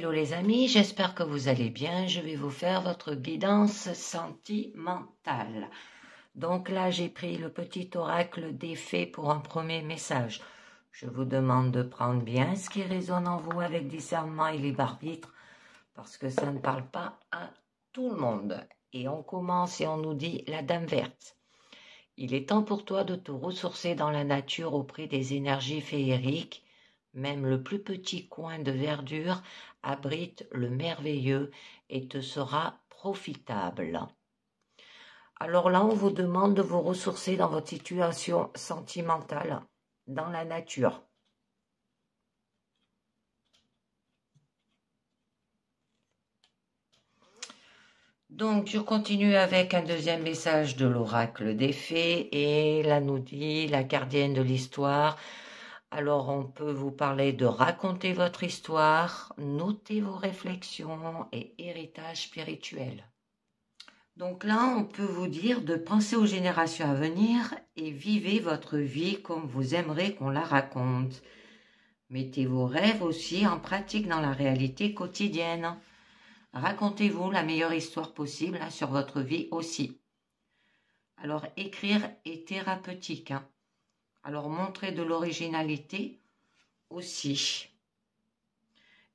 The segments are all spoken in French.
Hello les amis, j'espère que vous allez bien. Je vais vous faire votre guidance sentimentale. Donc là, j'ai pris le petit oracle des fées pour un premier message. Je vous demande de prendre bien ce qui résonne en vous avec discernement et libre arbitre, parce que ça ne parle pas à tout le monde. Et on commence et on nous dit la dame verte. Il est temps pour toi de te ressourcer dans la nature auprès des énergies féeriques. Même le plus petit coin de verdure abrite le merveilleux et te sera profitable. Alors là, on vous demande de vous ressourcer dans votre situation sentimentale, dans la nature. Donc, je continue avec un deuxième message de l'oracle des fées et là nous dit la gardienne de l'histoire. Alors, on peut vous parler de raconter votre histoire, noter vos réflexions et héritage spirituel. Donc là, on peut vous dire de penser aux générations à venir et vivez votre vie comme vous aimerez qu'on la raconte. Mettez vos rêves aussi en pratique dans la réalité quotidienne. Racontez-vous la meilleure histoire possible sur votre vie aussi. Alors, écrire est thérapeutique. Alors, montrez de l'originalité aussi.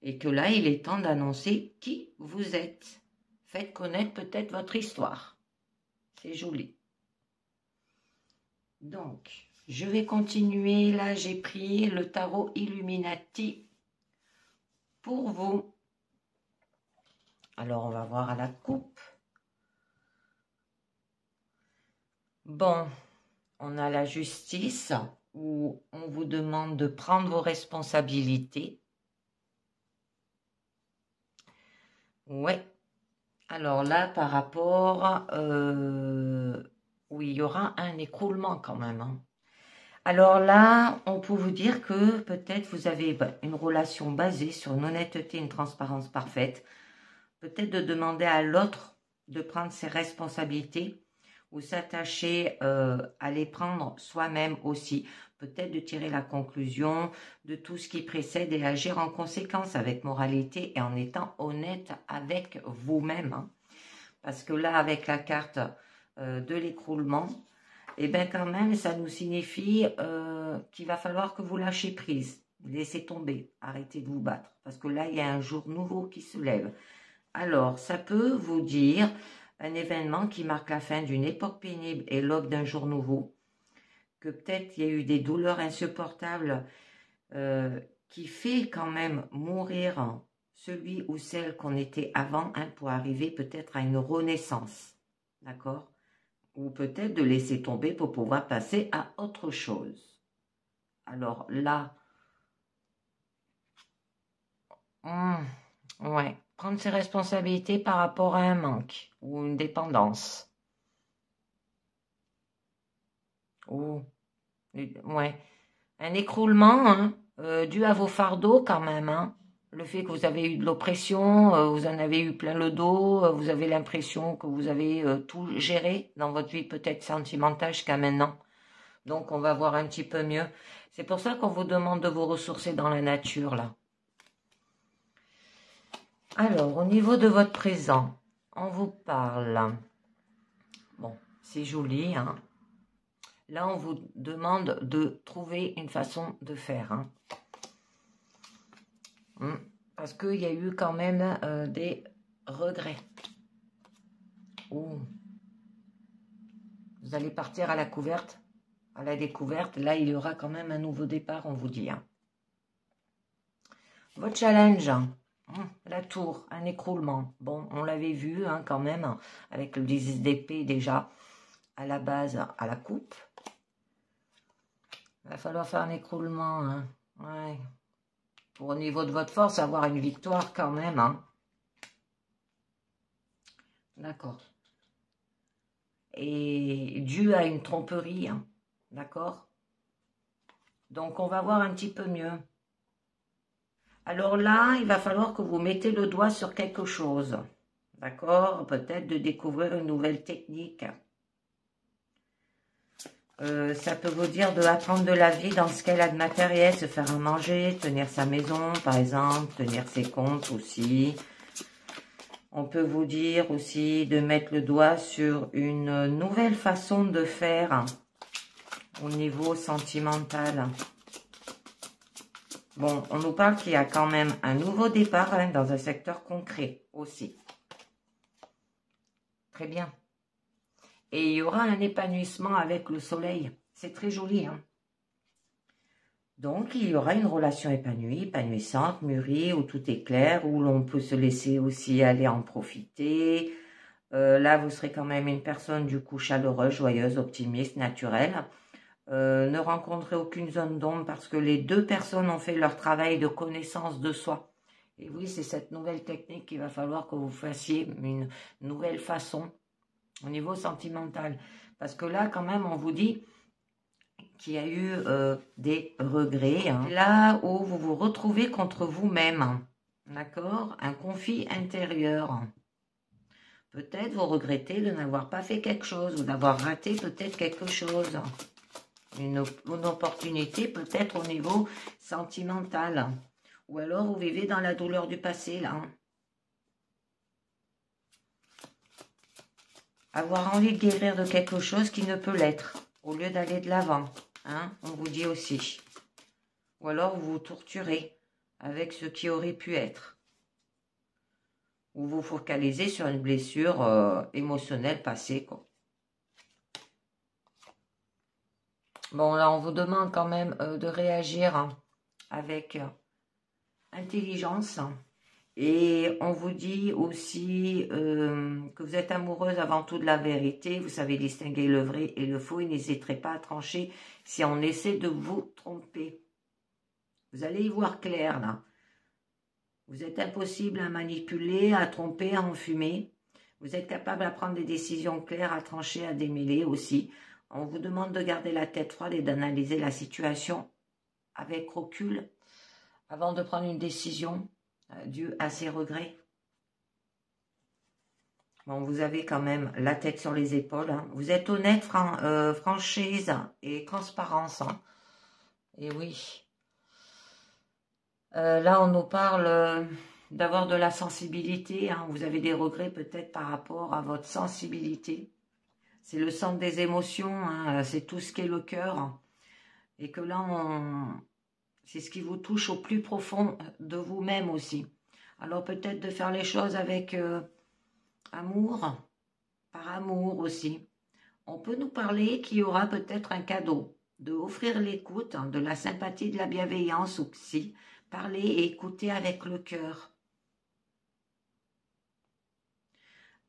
Et que là, il est temps d'annoncer qui vous êtes. Faites connaître peut-être votre histoire. C'est joli. Donc, je vais continuer. Là, j'ai pris le tarot Illuminati pour vous. Alors, on va voir à la coupe. Bon, on a la justice où on vous demande de prendre vos responsabilités. Ouais. Alors là, par rapport, oui, il y aura un écroulement quand même. Alors là, on peut vous dire que peut-être vous avez une relation basée sur une honnêteté, une transparence parfaite. Peut-être de demander à l'autre de prendre ses responsabilités ou s'attacher à les prendre soi-même aussi. Peut-être de tirer la conclusion de tout ce qui précède et agir en conséquence avec moralité et en étant honnête avec vous-même. Parce que là, avec la carte de l'écroulement, eh bien quand même, ça nous signifie qu'il va falloir que vous lâchez prise. Laissez tomber, arrêtez de vous battre. Parce que là, il y a un jour nouveau qui se lève. Alors, ça peut vous dire un événement qui marque la fin d'une époque pénible et l'aube d'un jour nouveau, que peut-être il y a eu des douleurs insupportables qui fait quand même mourir celui ou celle qu'on était avant pour arriver peut-être à une renaissance, d'accord? Ou peut-être de laisser tomber pour pouvoir passer à autre chose. Alors là, ouais. Prendre ses responsabilités par rapport à un manque ou une dépendance. Ou, ouais. Un écroulement dû à vos fardeaux quand même. Le fait que vous avez eu de l'oppression, vous en avez eu plein le dos, vous avez l'impression que vous avez tout géré dans votre vie peut-être sentimentale jusqu'à maintenant. Donc on va voir un petit peu mieux. C'est pour ça qu'on vous demande de vous ressourcer dans la nature là. Alors, au niveau de votre présent, on vous parle. Bon, c'est joli, hein. Là, on vous demande de trouver une façon de faire. Parce qu'il y a eu quand même des regrets. Ouh. Vous allez partir à la couverte, à la découverte. Là, il y aura quand même un nouveau départ, on vous dit. Votre challenge. La tour, un écroulement. Bon, on l'avait vu quand même, avec le 10 d'épée déjà à la base, à la coupe. Il va falloir faire un écroulement. Ouais. Pour au niveau de votre force, avoir une victoire quand même. D'accord. Et dû à une tromperie. D'accord. Donc, on va voir un petit peu mieux. Alors là, il va falloir que vous mettez le doigt sur quelque chose. D'accord? Peut-être de découvrir une nouvelle technique. Ça peut vous dire de apprendre de la vie dans ce qu'elle a de matériel, se faire à manger, tenir sa maison, par exemple, tenir ses comptes aussi. On peut vous dire aussi de mettre le doigt sur une nouvelle façon de faire au niveau sentimental. Bon, on nous parle qu'il y a quand même un nouveau départ hein, dans un secteur concret aussi. Très bien. Et il y aura un épanouissement avec le soleil. C'est très joli. Hein. Donc, il y aura une relation épanouie, épanouissante, mûrie, où tout est clair, où l'on peut se laisser aussi aller en profiter. Là, vous serez quand même une personne du coup chaleureuse, joyeuse, optimiste, naturelle. Ne rencontrez aucune zone d'ombre parce que les deux personnes ont fait leur travail de connaissance de soi. Et oui, c'est cette nouvelle technique qu'il va falloir que vous fassiez une nouvelle façon au niveau sentimental. Parce que là, quand même, on vous dit qu'il y a eu des regrets. Hein. Là où vous vous retrouvez contre vous-même. D'accord? Un conflit intérieur. Peut-être vous regrettez de n'avoir pas fait quelque chose ou d'avoir raté peut-être quelque chose. Une opportunité peut-être au niveau sentimental. Ou alors vous vivez dans la douleur du passé là. Avoir envie de guérir de quelque chose qui ne peut l'être. Au lieu d'aller de l'avant. Hein, on vous dit aussi. Ou alors vous vous torturez avec ce qui aurait pu être. Ou vous focalisez sur une blessure émotionnelle passée. Quoi. Bon, là, on vous demande quand même de réagir hein, avec intelligence. Et on vous dit aussi que vous êtes amoureuse avant tout de la vérité. Vous savez distinguer le vrai et le faux. Et n'hésiterez pas à trancher si on essaie de vous tromper. Vous allez y voir clair, là. Vous êtes impossible à manipuler, à tromper, à enfumer. Vous êtes capable à prendre des décisions claires, à trancher, à démêler aussi. On vous demande de garder la tête froide et d'analyser la situation avec recul avant de prendre une décision due à ses regrets. Bon, vous avez quand même la tête sur les épaules. Hein. Vous êtes honnête, franchise et transparence. Hein. Et oui. Là, on nous parle d'avoir de la sensibilité. Hein. Vous avez des regrets peut-être par rapport à votre sensibilité. C'est le centre des émotions. Hein. C'est tout ce qui est le cœur. Et que là, c'est ce qui vous touche au plus profond de vous-même aussi. Alors peut-être de faire les choses avec amour, par amour aussi. On peut nous parler qu'il y aura peut-être un cadeau, de offrir l'écoute, hein, de la sympathie, de la bienveillance aussi. Parler et écouter avec le cœur.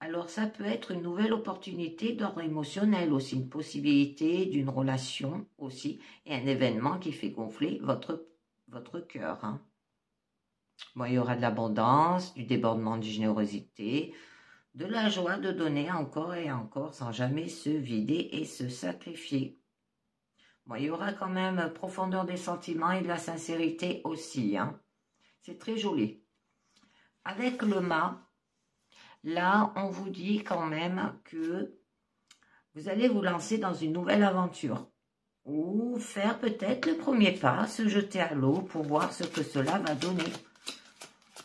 Alors ça peut être une nouvelle opportunité d'ordre émotionnel aussi, une possibilité d'une relation aussi, et un événement qui fait gonfler votre cœur. Hein. Bon, il y aura de l'abondance, du débordement de générosité, de la joie de donner encore et encore sans jamais se vider et se sacrifier. Bon, il y aura quand même profondeur des sentiments et de la sincérité aussi. Hein. C'est très joli. Avec le mât, là, on vous dit quand même que vous allez vous lancer dans une nouvelle aventure. Ou faire peut-être le premier pas, se jeter à l'eau pour voir ce que cela va donner.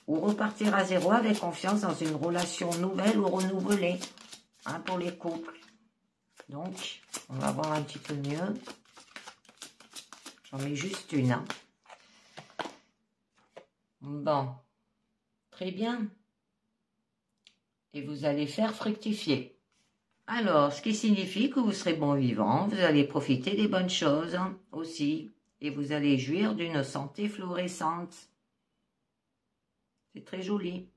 Ou repartir à zéro avec confiance dans une relation nouvelle ou renouvelée. Hein, pour les couples. Donc, on va voir un petit peu mieux. J'en mets juste une. Hein. Bon. Très bien. Et vous allez faire fructifier. Alors, ce qui signifie que vous serez bon vivant, vous allez profiter des bonnes choses hein, aussi. Et vous allez jouir d'une santé florissante. C'est très joli.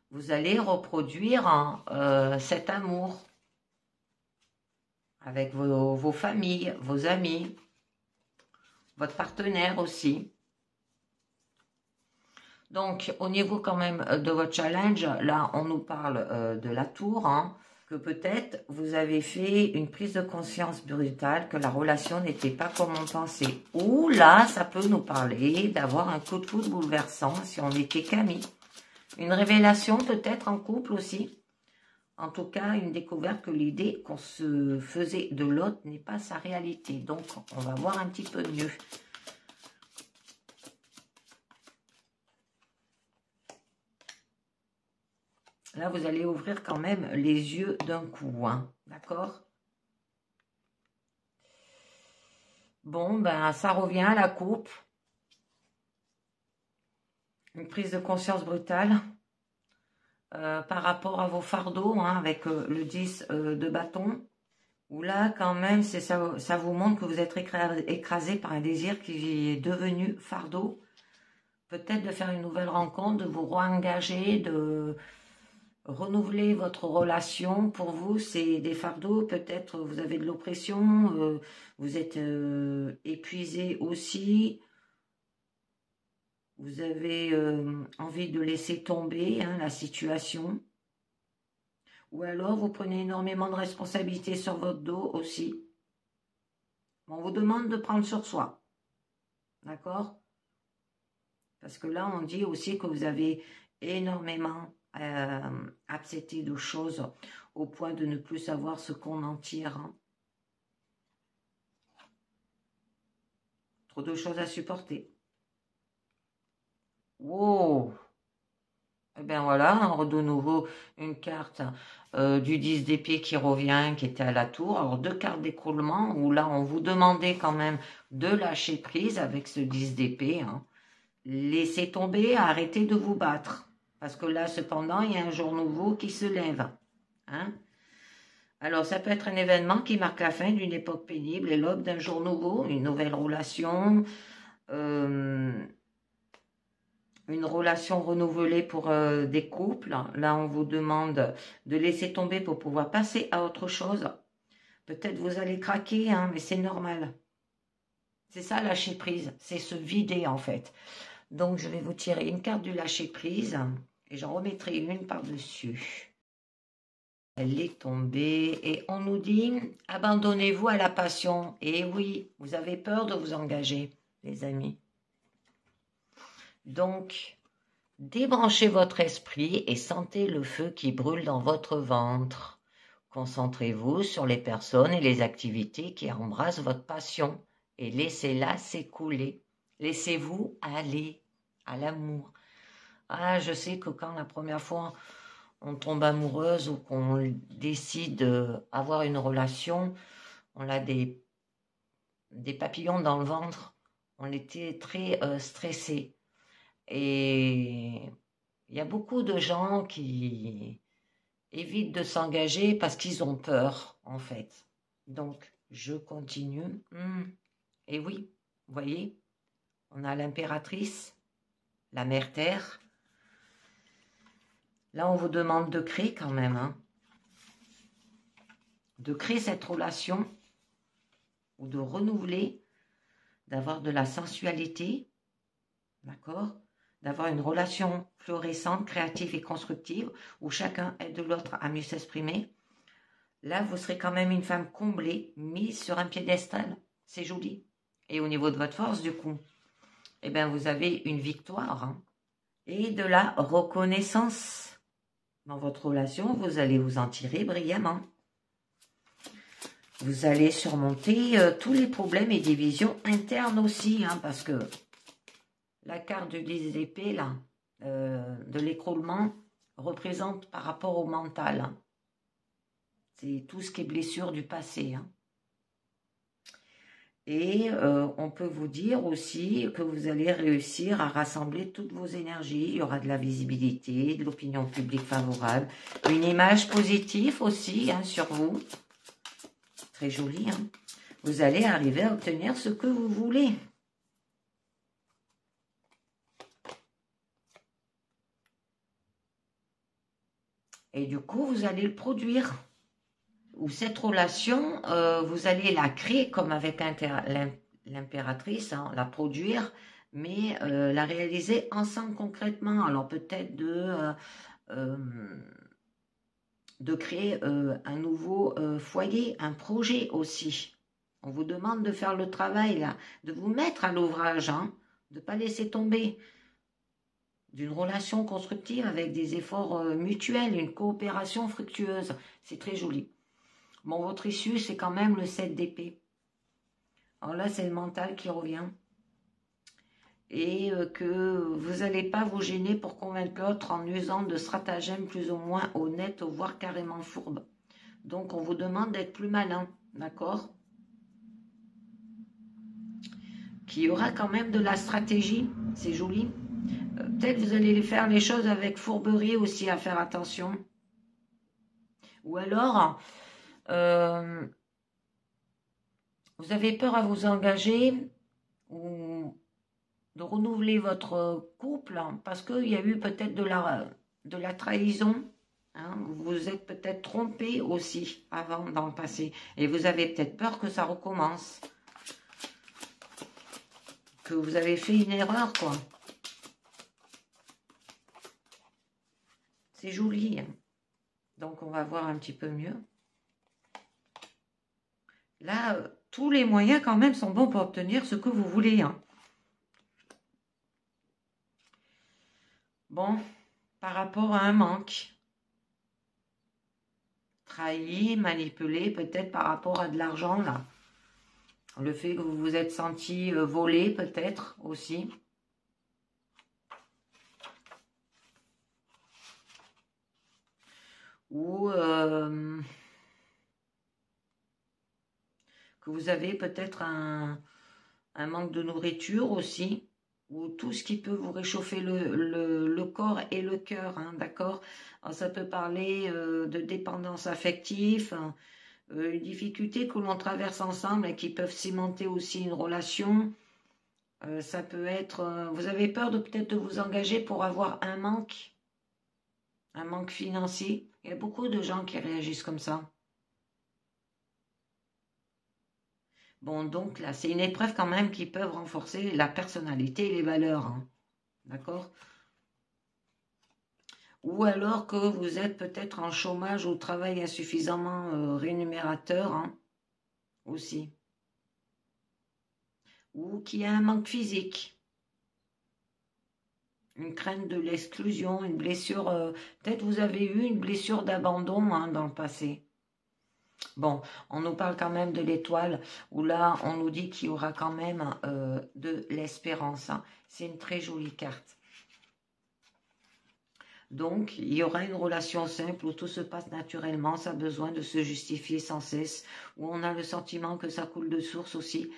Vous allez reproduire hein, cet amour. Avec vos familles, vos amis, votre partenaire aussi. Donc, au niveau quand même de votre challenge, là, on nous parle de la tour, hein, que peut-être vous avez fait une prise de conscience brutale, que la relation n'était pas comme on pensait. Ou là, ça peut nous parler d'avoir un coup de foudre bouleversant si on était qu'amis. Une révélation peut-être en couple aussi. En tout cas, une découverte que l'idée qu'on se faisait de l'autre n'est pas sa réalité. Donc, on va voir un petit peu mieux. Là, vous allez ouvrir quand même les yeux d'un coup, hein, d'accord? Bon, ben, ça revient à la coupe. Une prise de conscience brutale par rapport à vos fardeaux, hein, avec le 10 de bâton. Où là, quand même, ça vous montre que vous êtes écrasé par un désir qui est devenu fardeau. Peut-être de faire une nouvelle rencontre, de vous réengager, de renouveler votre relation. Pour vous, c'est des fardeaux. Peut-être vous avez de l'oppression, vous êtes épuisé aussi. Vous avez envie de laisser tomber, hein, la situation. Ou alors, vous prenez énormément de responsabilités sur votre dos aussi. On vous demande de prendre sur soi. D'accord? Parce que là, on dit aussi que vous avez énormément accepté de choses au point de ne plus savoir ce qu'on en tire. Hein. Trop de choses à supporter. Wow! Eh bien voilà, on de nouveau une carte du 10 d'épée qui revient, qui était à la tour. Alors 2 cartes d'écroulement, où là on vous demandait quand même de lâcher prise avec ce 10 d'épée. Hein. Laissez tomber, arrêtez de vous battre. Parce que là, cependant, il y a un jour nouveau qui se lève. Hein. Alors, ça peut être un événement qui marque la fin d'une époque pénible et l'aube d'un jour nouveau, une nouvelle relation, une relation renouvelée pour des couples. Là, on vous demande de laisser tomber pour pouvoir passer à autre chose. Peut-être vous allez craquer, hein, mais c'est normal. C'est ça, lâcher prise. C'est se vider, en fait. Donc, je vais vous tirer une carte du lâcher prise et j'en remettrai une par-dessus. Elle est tombée et on nous dit « Abandonnez-vous à la passion ». Et oui, vous avez peur de vous engager, les amis. Donc, débranchez votre esprit et sentez le feu qui brûle dans votre ventre. Concentrez-vous sur les personnes et les activités qui embrassent votre passion et laissez-la s'écouler. Laissez-vous aller à l'amour. Ah, je sais que quand la première fois on tombe amoureuse ou qu'on décide d'avoir une relation, on a des papillons dans le ventre. On était très stressé. Et il y a beaucoup de gens qui évitent de s'engager parce qu'ils ont peur, en fait. Donc, je continue. Et oui, vous voyez, on a l'impératrice, la mère terre. Là, on vous demande de créer quand même, hein, de créer cette relation ou de renouveler, d'avoir de la sensualité, d'accord, d'avoir une relation florissante, créative et constructive où chacun aide l'autre à mieux s'exprimer. Là, vous serez quand même une femme comblée, mise sur un piédestal. C'est joli. Et au niveau de votre force, du coup, eh bien, vous avez une victoire, hein, et de la reconnaissance. Dans votre relation, vous allez vous en tirer brillamment. Vous allez surmonter tous les problèmes et divisions internes aussi, hein, parce que la carte du 10 d'épée, là, de l'écroulement, représente par rapport au mental. Hein. C'est tout ce qui est blessure du passé. Hein. Et on peut vous dire aussi que vous allez réussir à rassembler toutes vos énergies. Il y aura de la visibilité, de l'opinion publique favorable, une image positive aussi, hein, sur vous. Très joli. Hein. Vous allez arriver à obtenir ce que vous voulez. Et du coup, vous allez le produire. Ou cette relation, vous allez la créer comme avec l'impératrice, hein, la produire, mais la réaliser ensemble concrètement. Alors peut-être de créer un nouveau foyer, un projet aussi. On vous demande de faire le travail, là, de vous mettre à l'ouvrage, hein, de ne pas laisser tomber. d'une relation constructive avec des efforts mutuels, une coopération fructueuse. C'est très joli. Bon, votre issue, c'est quand même le 7 d'épée. Alors là, c'est le mental qui revient. Et que vous n'allez pas vous gêner pour convaincre l'autre en usant de stratagèmes plus ou moins honnêtes, voire carrément fourbes. Donc, on vous demande d'être plus malin, d'accord? Qu'il y aura quand même de la stratégie, c'est joli. Peut-être vous allez faire les choses avec fourberie aussi, à faire attention. Ou alors, vous avez peur à vous engager ou de renouveler votre couple parce qu'il y a eu peut-être de la trahison. Hein, vous vous êtes peut-être trompé aussi avant dans le passé. Et vous avez peut-être peur que ça recommence. Que vous avez fait une erreur, quoi. C'est joli. Hein. Donc, on va voir un petit peu mieux. Là, tous les moyens quand même sont bons pour obtenir ce que vous voulez. Hein. Bon, par rapport à un manque. Trahi, manipulé, peut-être par rapport à de l'argent, là. Le fait que vous vous êtes senti volé, peut-être, aussi. Ou que vous avez peut-être un manque de nourriture aussi, ou tout ce qui peut vous réchauffer le corps et le cœur, hein, d'accord? Ça peut parler de dépendance affective, une difficulté que l'on traverse ensemble et qui peuvent cimenter aussi une relation. Ça peut être, vous avez peur de peut-être de vous engager pour avoir un manque financier. Il y a beaucoup de gens qui réagissent comme ça. Bon, donc là, c'est une épreuve quand même qui peut renforcer la personnalité et les valeurs. Hein. D'accord? Ou alors que vous êtes peut-être en chômage ou travail insuffisamment rémunérateur hein, aussi. Ou qu'il y a un manque physique. Une crainte de l'exclusion, une blessure. Peut-être vous avez eu une blessure d'abandon hein, dans le passé. Bon, on nous parle quand même de l'étoile, où là, on nous dit qu'il y aura quand même de l'espérance. Hein. C'est une très jolie carte. Donc, il y aura une relation simple où tout se passe naturellement, sans besoin de se justifier sans cesse, où on a le sentiment que ça coule de source aussi,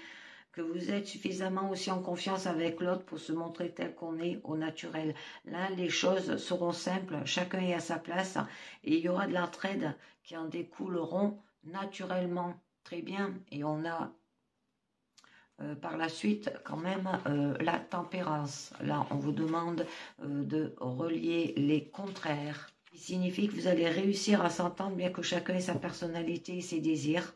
que vous êtes suffisamment aussi en confiance avec l'autre pour se montrer tel qu'on est au naturel. Là, les choses seront simples, chacun est à sa place, et il y aura de l'entraide qui en découleront naturellement. Très bien, et on a par la suite quand même la tempérance. Là, on vous demande de relier les contraires. Ce qui signifie que vous allez réussir à s'entendre bien que chacun ait sa personnalité et ses désirs.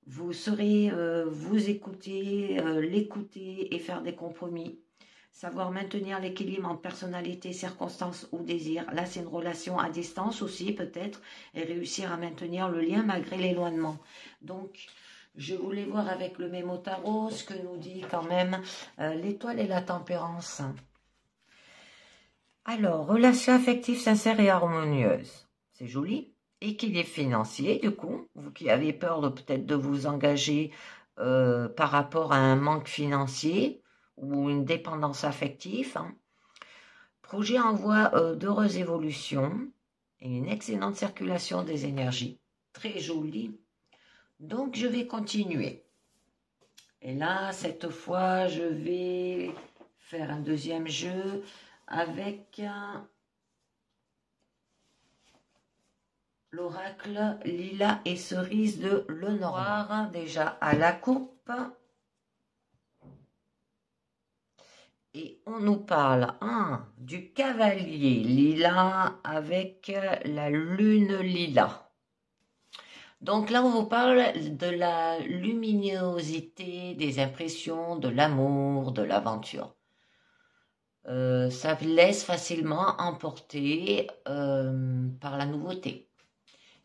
Vous saurez vous écouter, l'écouter et faire des compromis. Savoir maintenir l'équilibre entre personnalité, circonstances ou désirs. Là, c'est une relation à distance aussi peut-être. Et réussir à maintenir le lien malgré l'éloignement. Donc, je voulais voir avec le mémo tarot ce que nous dit quand même l'étoile et la tempérance. Alors, relation affective sincère et harmonieuse. C'est joli. Équilibre financier, du coup. Vous qui avez peur de peut-être de vous engager par rapport à un manque financier ou une dépendance affective. Hein. Projet en voie d'heureuse évolution et une excellente circulation des énergies. Très joli. Donc, je vais continuer. Et là, cette fois, je vais faire un deuxième jeu avec l'oracle Lilas et Cerise de Lenormand. Déjà à la coupe. Et on nous parle du cavalier lilas avec la lune lilas. Donc là, on vous parle de la luminosité, des impressions, de l'amour, de l'aventure. Ça laisse facilement emporter par la nouveauté.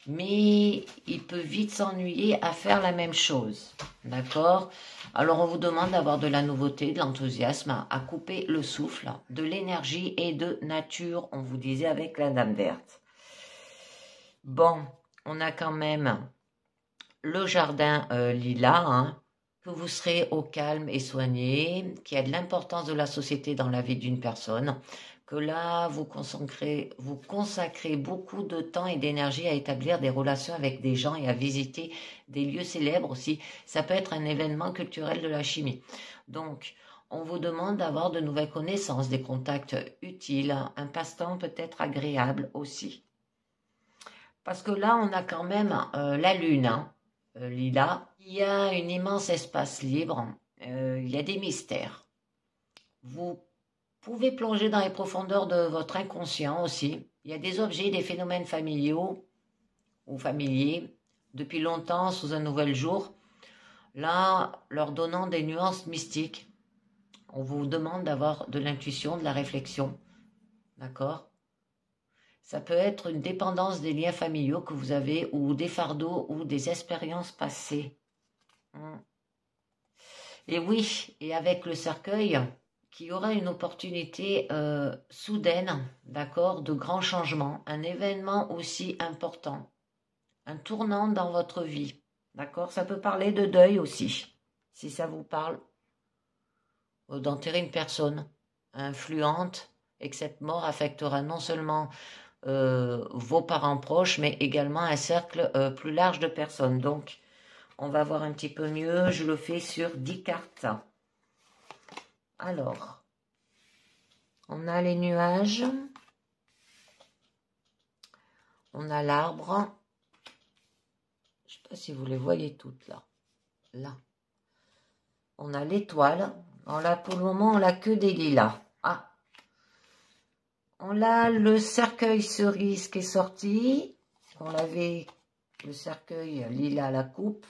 mais il peut vite s'ennuyer à faire la même chose. D'accord? Alors on vous demande d'avoir de la nouveauté, de l'enthousiasme, à couper le souffle, de l'énergie et de nature, on vous disait avec la Dame verte. Bon, on a quand même le jardin lilas, hein, que vous serez au calme et soigné, qui a de l'importance de la société dans la vie d'une personne, que là, vous consacrez beaucoup de temps et d'énergie à établir des relations avec des gens et à visiter des lieux célèbres aussi. Ça peut être un événement culturel de la chimie. Donc, on vous demande d'avoir de nouvelles connaissances, des contacts utiles, un passe-temps peut-être agréable aussi. Parce que là, on a quand même la Lune, hein, Lila. Il y a un immense espace libre, il y a des mystères. Vous pouvez plonger dans les profondeurs de votre inconscient aussi. Il y a des objets, des phénomènes familiaux ou familiers depuis longtemps sous un nouvel jour. Là, leur donnant des nuances mystiques. On vous demande d'avoir de l'intuition, de la réflexion. D'accord? Ça peut être une dépendance des liens familiaux que vous avez ou des fardeaux ou des expériences passées. Et oui, et avec le cercueil, qu'il y aura une opportunité soudaine, d'accord, de grands changements, un événement aussi important, un tournant dans votre vie, d'accord. Ça peut parler de deuil aussi, si ça vous parle, d'enterrer une personne influente et que cette mort affectera non seulement vos parents proches, mais également un cercle plus large de personnes. Donc, on va voir un petit peu mieux. Je le fais sur 10 cartes. Alors, on a les nuages. On a l'arbre. Je ne sais pas si vous les voyez toutes là. Là. On a l'étoile. Alors là, pour le moment, on n'a que des lilas. Ah. On a le cercueil cerise qui est sorti. On avait le cercueil lilas à la coupe.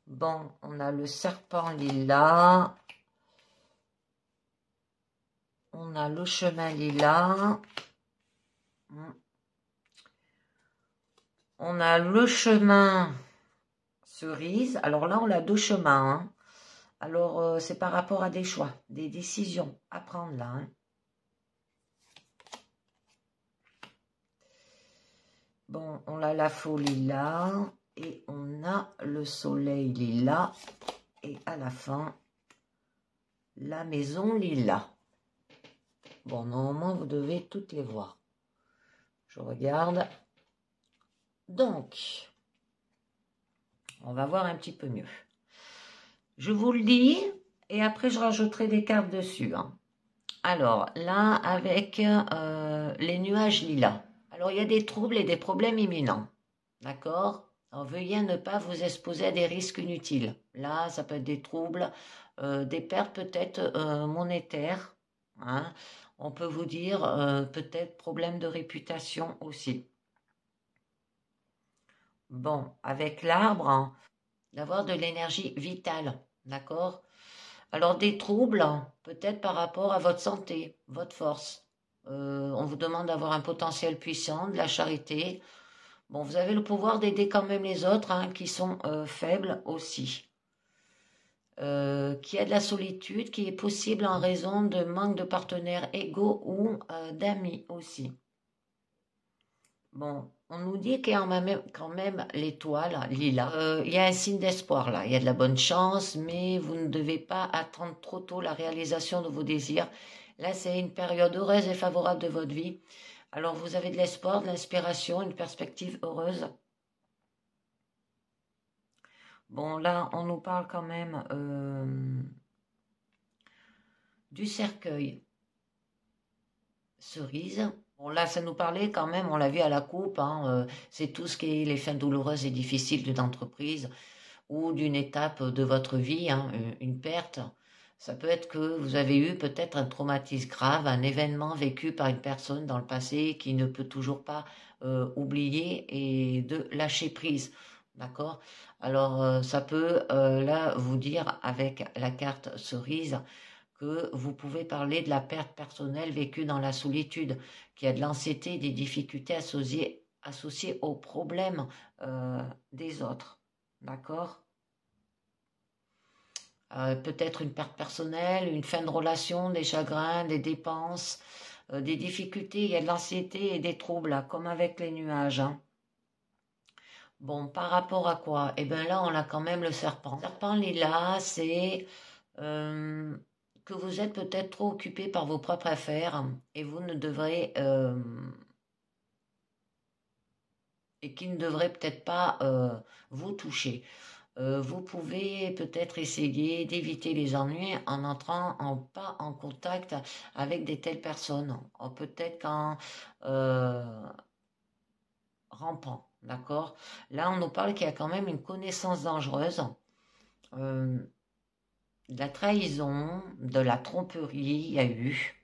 Bon, on a le serpent lilas. On a le chemin lilas. On a le chemin cerise. Alors là, on a deux chemins. Hein. Alors, c'est par rapport à des choix, des décisions à prendre là. Hein. Bon, on a la folie là. Et on a le soleil lilas. Et à la fin, la maison lilas. Bon, normalement, vous devez toutes les voir. Je regarde. Donc, on va voir un petit peu mieux. Je vous le dis, et après, je rajouterai des cartes dessus. Hein. Alors, là, avec les nuages lilas. Alors, il y a des troubles et des problèmes imminents. D'accord ? Alors, veuillez ne pas vous exposer à des risques inutiles. Là, ça peut être des troubles, des pertes peut-être monétaires. Hein. On peut vous dire peut-être problème de réputation aussi. Bon, avec l'arbre, hein, d'avoir de l'énergie vitale. D'accord ? Alors, des troubles, peut-être par rapport à votre santé, votre force. On vous demande d'avoir un potentiel puissant, de la charité. Bon, vous avez le pouvoir d'aider quand même les autres hein, qui sont faibles aussi. Qu'il y a de la solitude qui est possible en raison de manque de partenaires égaux ou d'amis aussi. Bon, on nous dit qu'il y a quand même l'étoile, Lila. Il y a un signe d'espoir là, il y a de la bonne chance, mais vous ne devez pas attendre trop tôt la réalisation de vos désirs. Là, c'est une période heureuse et favorable de votre vie. Alors, vous avez de l'espoir, de l'inspiration, une perspective heureuse. Bon, là, on nous parle quand même du cercueil cerise. Bon, là, ça nous parlait quand même, on l'a vu à la coupe, hein, c'est tout ce qui est les fins douloureuses et difficiles d'une entreprise ou d'une étape de votre vie, hein, une perte. Ça peut être que vous avez eu peut-être un traumatisme grave, un événement vécu par une personne dans le passé qui ne peut toujours pas oublier et de lâcher prise. D'accord ? Alors, ça peut là vous dire avec la carte cerise que vous pouvez parler de la perte personnelle vécue dans la solitude, qu'il y a de l'anxiété, des difficultés associé aux problèmes des autres. D'accord? Peut-être une perte personnelle, une fin de relation, des chagrins, des dépenses, des difficultés, il y a de l'anxiété et des troubles, là, comme avec les nuages. Hein. Bon, par rapport à quoi? Eh bien là, on a quand même le serpent. Le serpent lilas, c'est que vous êtes peut-être trop occupé par vos propres affaires et vous ne devrez... et qui ne devrait peut-être pas vous toucher. Vous pouvez peut-être essayer d'éviter les ennuis en entrant pas en contact avec des telles personnes. Peut-être qu'en rampant, d'accord? Là, on nous parle qu'il y a quand même une connaissance dangereuse, de la trahison, de la tromperie, il y a eu.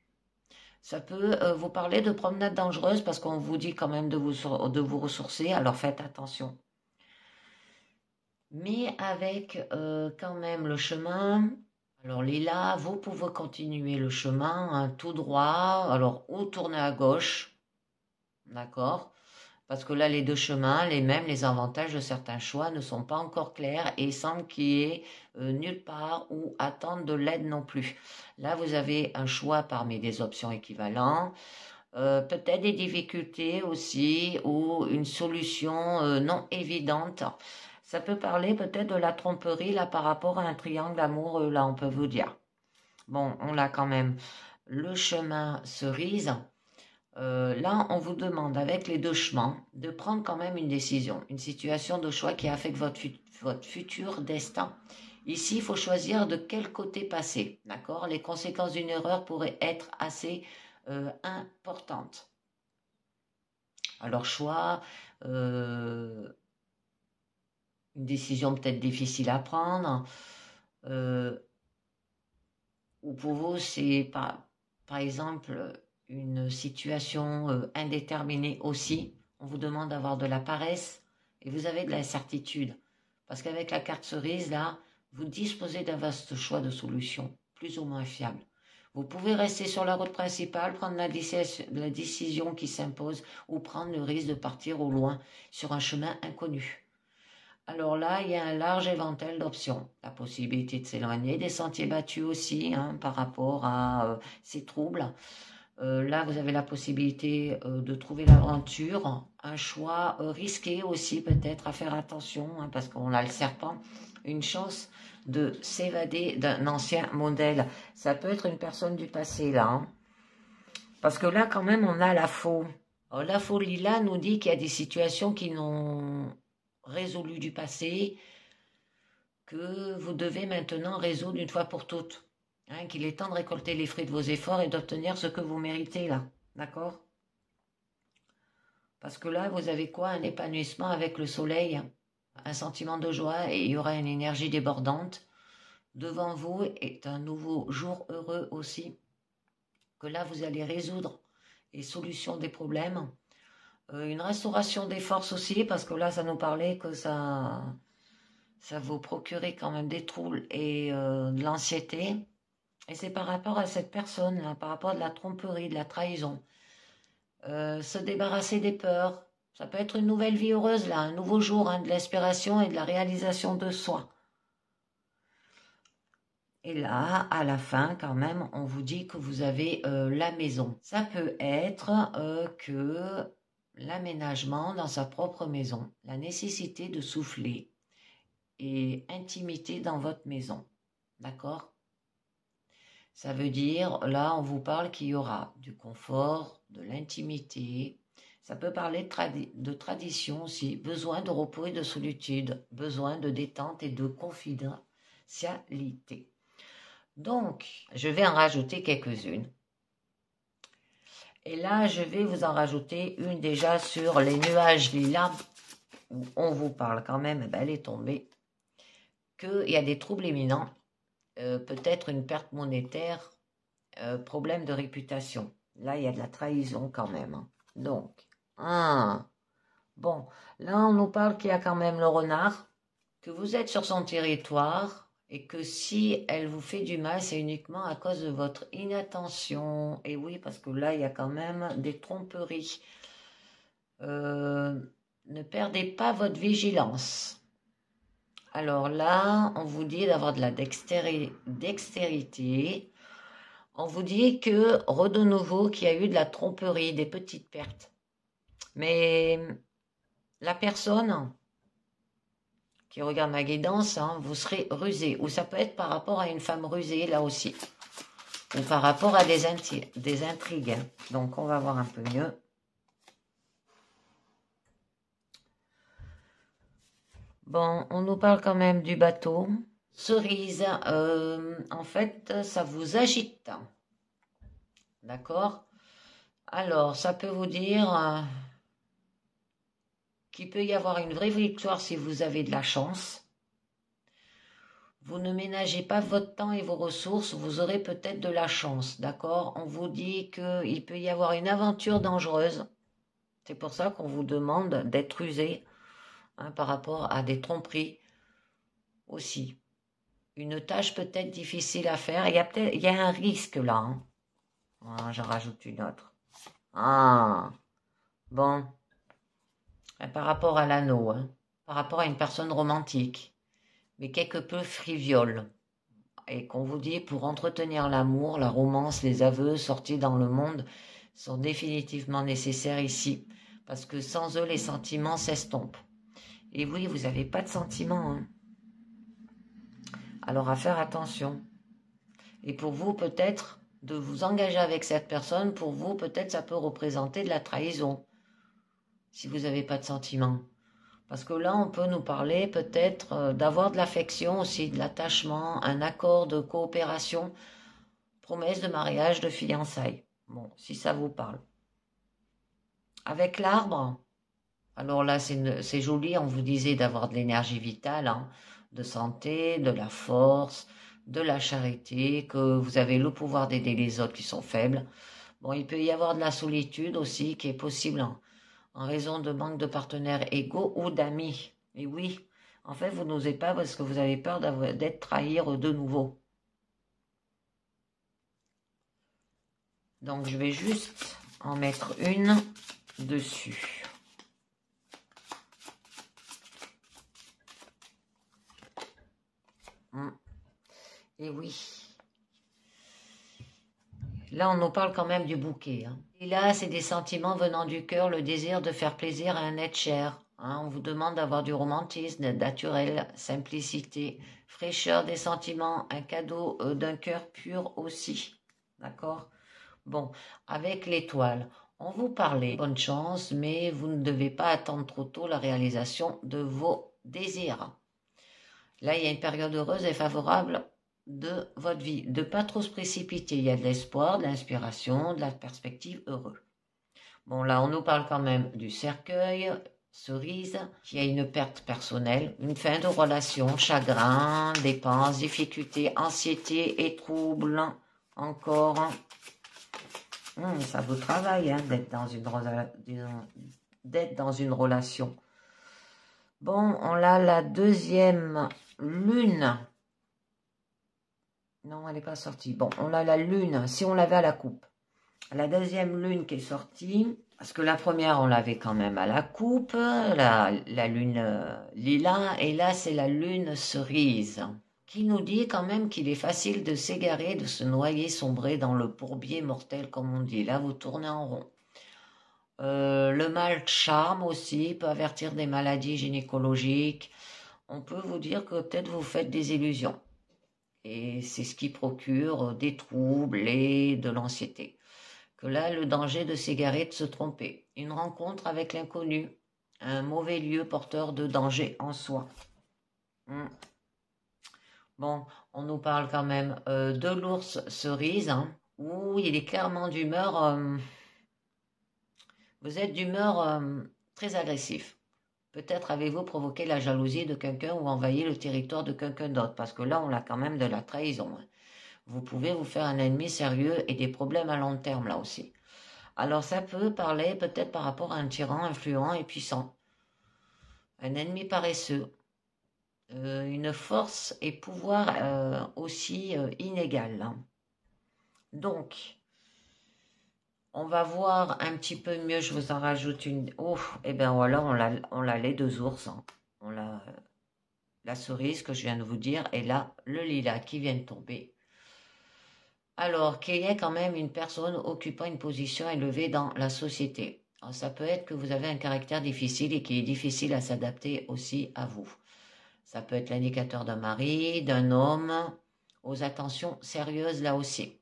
Ça peut vous parler de promenades dangereuses parce qu'on vous dit quand même de vous ressourcer, alors faites attention. Mais avec quand même le chemin, alors Lila, vous pouvez continuer le chemin hein, tout droit, alors ou tourner à gauche, d'accord? Parce que là, les deux chemins, les mêmes, les avantages de certains choix ne sont pas encore clairs et il semble qu'il y ait nulle part où attendre de l'aide non plus. Là, vous avez un choix parmi des options équivalentes. Peut-être des difficultés aussi ou une solution non évidente. Ça peut parler peut-être de la tromperie là par rapport à un triangle amoureux, là on peut vous dire. Bon, on l'a quand même. Le chemin cerise. Là, on vous demande avec les deux chemins de prendre quand même une décision, une situation de choix qui affecte votre futur destin. Ici, il faut choisir de quel côté passer, d'accord? Les conséquences d'une erreur pourraient être assez importantes. Alors, choix, une décision peut-être difficile à prendre, ou pour vous, c'est par exemple une situation indéterminée aussi. On vous demande d'avoir de la paresse et vous avez de l'incertitude. Parce qu'avec la carte cerise, là, vous disposez d'un vaste choix de solutions, plus ou moins fiables. Vous pouvez rester sur la route principale, prendre la décision qui s'impose ou prendre le risque de partir au loin sur un chemin inconnu. Alors là, il y a un large éventail d'options. La possibilité de s'éloigner des sentiers battus aussi hein, par rapport à ces troubles. Là, vous avez la possibilité de trouver l'aventure, un choix risqué aussi peut-être à faire attention hein, parce qu'on a le serpent, une chance de s'évader d'un ancien modèle. Ça peut être une personne du passé là. Hein, parce que là, quand même, on a la faux. Alors, la folie là nous dit qu'il y a des situations qui n'ont résolu du passé, que vous devez maintenant résoudre une fois pour toutes. Hein, qu'il est temps de récolter les fruits de vos efforts et d'obtenir ce que vous méritez là. D'accord? Parce que là, vous avez quoi? Un épanouissement avec le soleil, un sentiment de joie et il y aura une énergie débordante. Devant vous est un nouveau jour heureux aussi. Que là, vous allez résoudre les solutions des problèmes. Une restauration des forces aussi, parce que là, ça nous parlait que ça vous procurait quand même des troubles et de l'anxiété. Et c'est par rapport à cette personne, là, par rapport à de la tromperie, de la trahison. Se débarrasser des peurs. Ça peut être une nouvelle vie heureuse, là, un nouveau jour, hein, de l'inspiration et de la réalisation de soi. Et là, à la fin, quand même, on vous dit que vous avez la maison. Ça peut être que l'aménagement dans sa propre maison, la nécessité de souffler et intimité dans votre maison. D'accord? Ça veut dire, là, on vous parle qu'il y aura du confort, de l'intimité. Ça peut parler de tradition aussi, besoin de repos et de solitude, besoin de détente et de confidentialité. Donc, je vais en rajouter quelques-unes. Et là, je vais vous en rajouter une déjà sur les nuages lilas, où on vous parle quand même, eh ben, elle est tombée, qu'il y a des troubles imminents, peut-être une perte monétaire, problème de réputation. Là, il y a de la trahison quand même. Hein. Donc, bon, là, on nous parle qu'il y a quand même le renard, que vous êtes sur son territoire, et que si elle vous fait du mal, c'est uniquement à cause de votre inattention. Et oui, parce que là, il y a quand même des tromperies. Ne perdez pas votre vigilance. Alors là, on vous dit d'avoir de la dextérité. On vous dit que, de nouveau, qu'il y a eu de la tromperie, des petites pertes. Mais la personne qui regarde ma guidance, hein, vous serez rusé. Ou ça peut être par rapport à une femme rusée, là aussi. Ou par rapport à des intrigues. Donc, on va voir un peu mieux. Bon, on nous parle quand même du bateau. Cerise, en fait, ça vous agite. D'accord? Alors, ça peut vous dire qu'il peut y avoir une vraie victoire si vous avez de la chance. Vous ne ménagez pas votre temps et vos ressources, vous aurez peut-être de la chance, d'accord? On vous dit qu'il peut y avoir une aventure dangereuse. C'est pour ça qu'on vous demande d'être rusé, hein, par rapport à des tromperies aussi. Une tâche peut-être difficile à faire. Il y a un risque là. Hein. Ah, j'en rajoute une autre. Ah, bon. Par rapport à l'anneau, hein, par rapport à une personne romantique, mais quelque peu frivole. Et qu'on vous dit, pour entretenir l'amour, la romance, les aveux sortis dans le monde sont définitivement nécessaires ici. Parce que sans eux, les sentiments s'estompent. Et oui, vous n'avez pas de sentiments. Hein. Alors à faire attention. Et pour vous, peut-être, de vous engager avec cette personne, pour vous, peut-être, ça peut représenter de la trahison. Si vous n'avez pas de sentiments. Parce que là, on peut nous parler peut-être d'avoir de l'affection aussi, de l'attachement, un accord de coopération, promesse de mariage, de fiançailles. Bon, si ça vous parle. Avec l'arbre, alors là, c'est joli, on vous disait d'avoir de l'énergie vitale, hein, de santé, de la force, de la charité, que vous avez le pouvoir d'aider les autres qui sont faibles. Bon, il peut y avoir de la solitude aussi qui est possible en raison de manque de partenaires égaux ou d'amis. Et oui, en fait, vous n'osez pas parce que vous avez peur d'être trahir de nouveau. Donc, je vais juste en mettre une dessus. Et oui. Là, on nous parle quand même du bouquet. Hein. Et là, c'est des sentiments venant du cœur, le désir de faire plaisir à un être cher. Hein. On vous demande d'avoir du romantisme, naturel, simplicité, fraîcheur des sentiments, un cadeau d'un cœur pur aussi. D'accord? Bon, avec l'étoile, on vous parlait bonne chance, mais vous ne devez pas attendre trop tôt la réalisation de vos désirs. Là, il y a une période heureuse et favorable de votre vie. De ne pas trop se précipiter. Il y a de l'espoir, de l'inspiration, de la perspective heureuse. Bon, là, on nous parle quand même du cercueil, cerise, qui a une perte personnelle, une fin de relation, chagrin, dépenses, difficultés, anxiété et troubles. Encore. Ça vous travaille hein, d'être dans une relation. Bon, on a la deuxième lune. Non, elle n'est pas sortie. Bon, on a la lune, si on l'avait à la coupe. La deuxième lune qui est sortie, parce que la première, on l'avait quand même à la coupe, la lune lilas, et là, c'est la lune cerise, qui nous dit quand même qu'il est facile de s'égarer, de se noyer, sombrer dans le bourbier mortel, comme on dit. Là, vous tournez en rond. Le mal charme aussi peut avertir des maladies gynécologiques. On peut vous dire que peut-être vous faites des illusions. Et c'est ce qui procure des troubles et de l'anxiété. Que là, le danger de s'égarer, de se tromper. Une rencontre avec l'inconnu. Un mauvais lieu porteur de danger en soi. Bon, on nous parle quand même de l'ours cerise, hein, où il est clairement d'humeur... vous êtes d'humeur très agressif. Peut-être avez-vous provoqué la jalousie de quelqu'un ou envahi le territoire de quelqu'un d'autre, parce que là, on a quand même de la trahison. Hein. Vous pouvez vous faire un ennemi sérieux et des problèmes à long terme, là aussi. Alors, ça peut parler peut-être par rapport à un tyran influent et puissant. Un ennemi paresseux. Une force et pouvoir aussi inégal. Hein. Donc, On va voir un petit peu mieux, je vous en rajoute une. Oh, et bien voilà, on l'a les deux ours. Hein. On l'a la cerise que je viens de vous dire, et là, le lilas qui vient de tomber. Alors, qu'il y ait quand même une personne occupant une position élevée dans la société. Alors, ça peut être que vous avez un caractère difficile et qui est difficile à s'adapter aussi à vous. Ça peut être l'indicateur d'un mari, d'un homme, aux attentions sérieuses là aussi.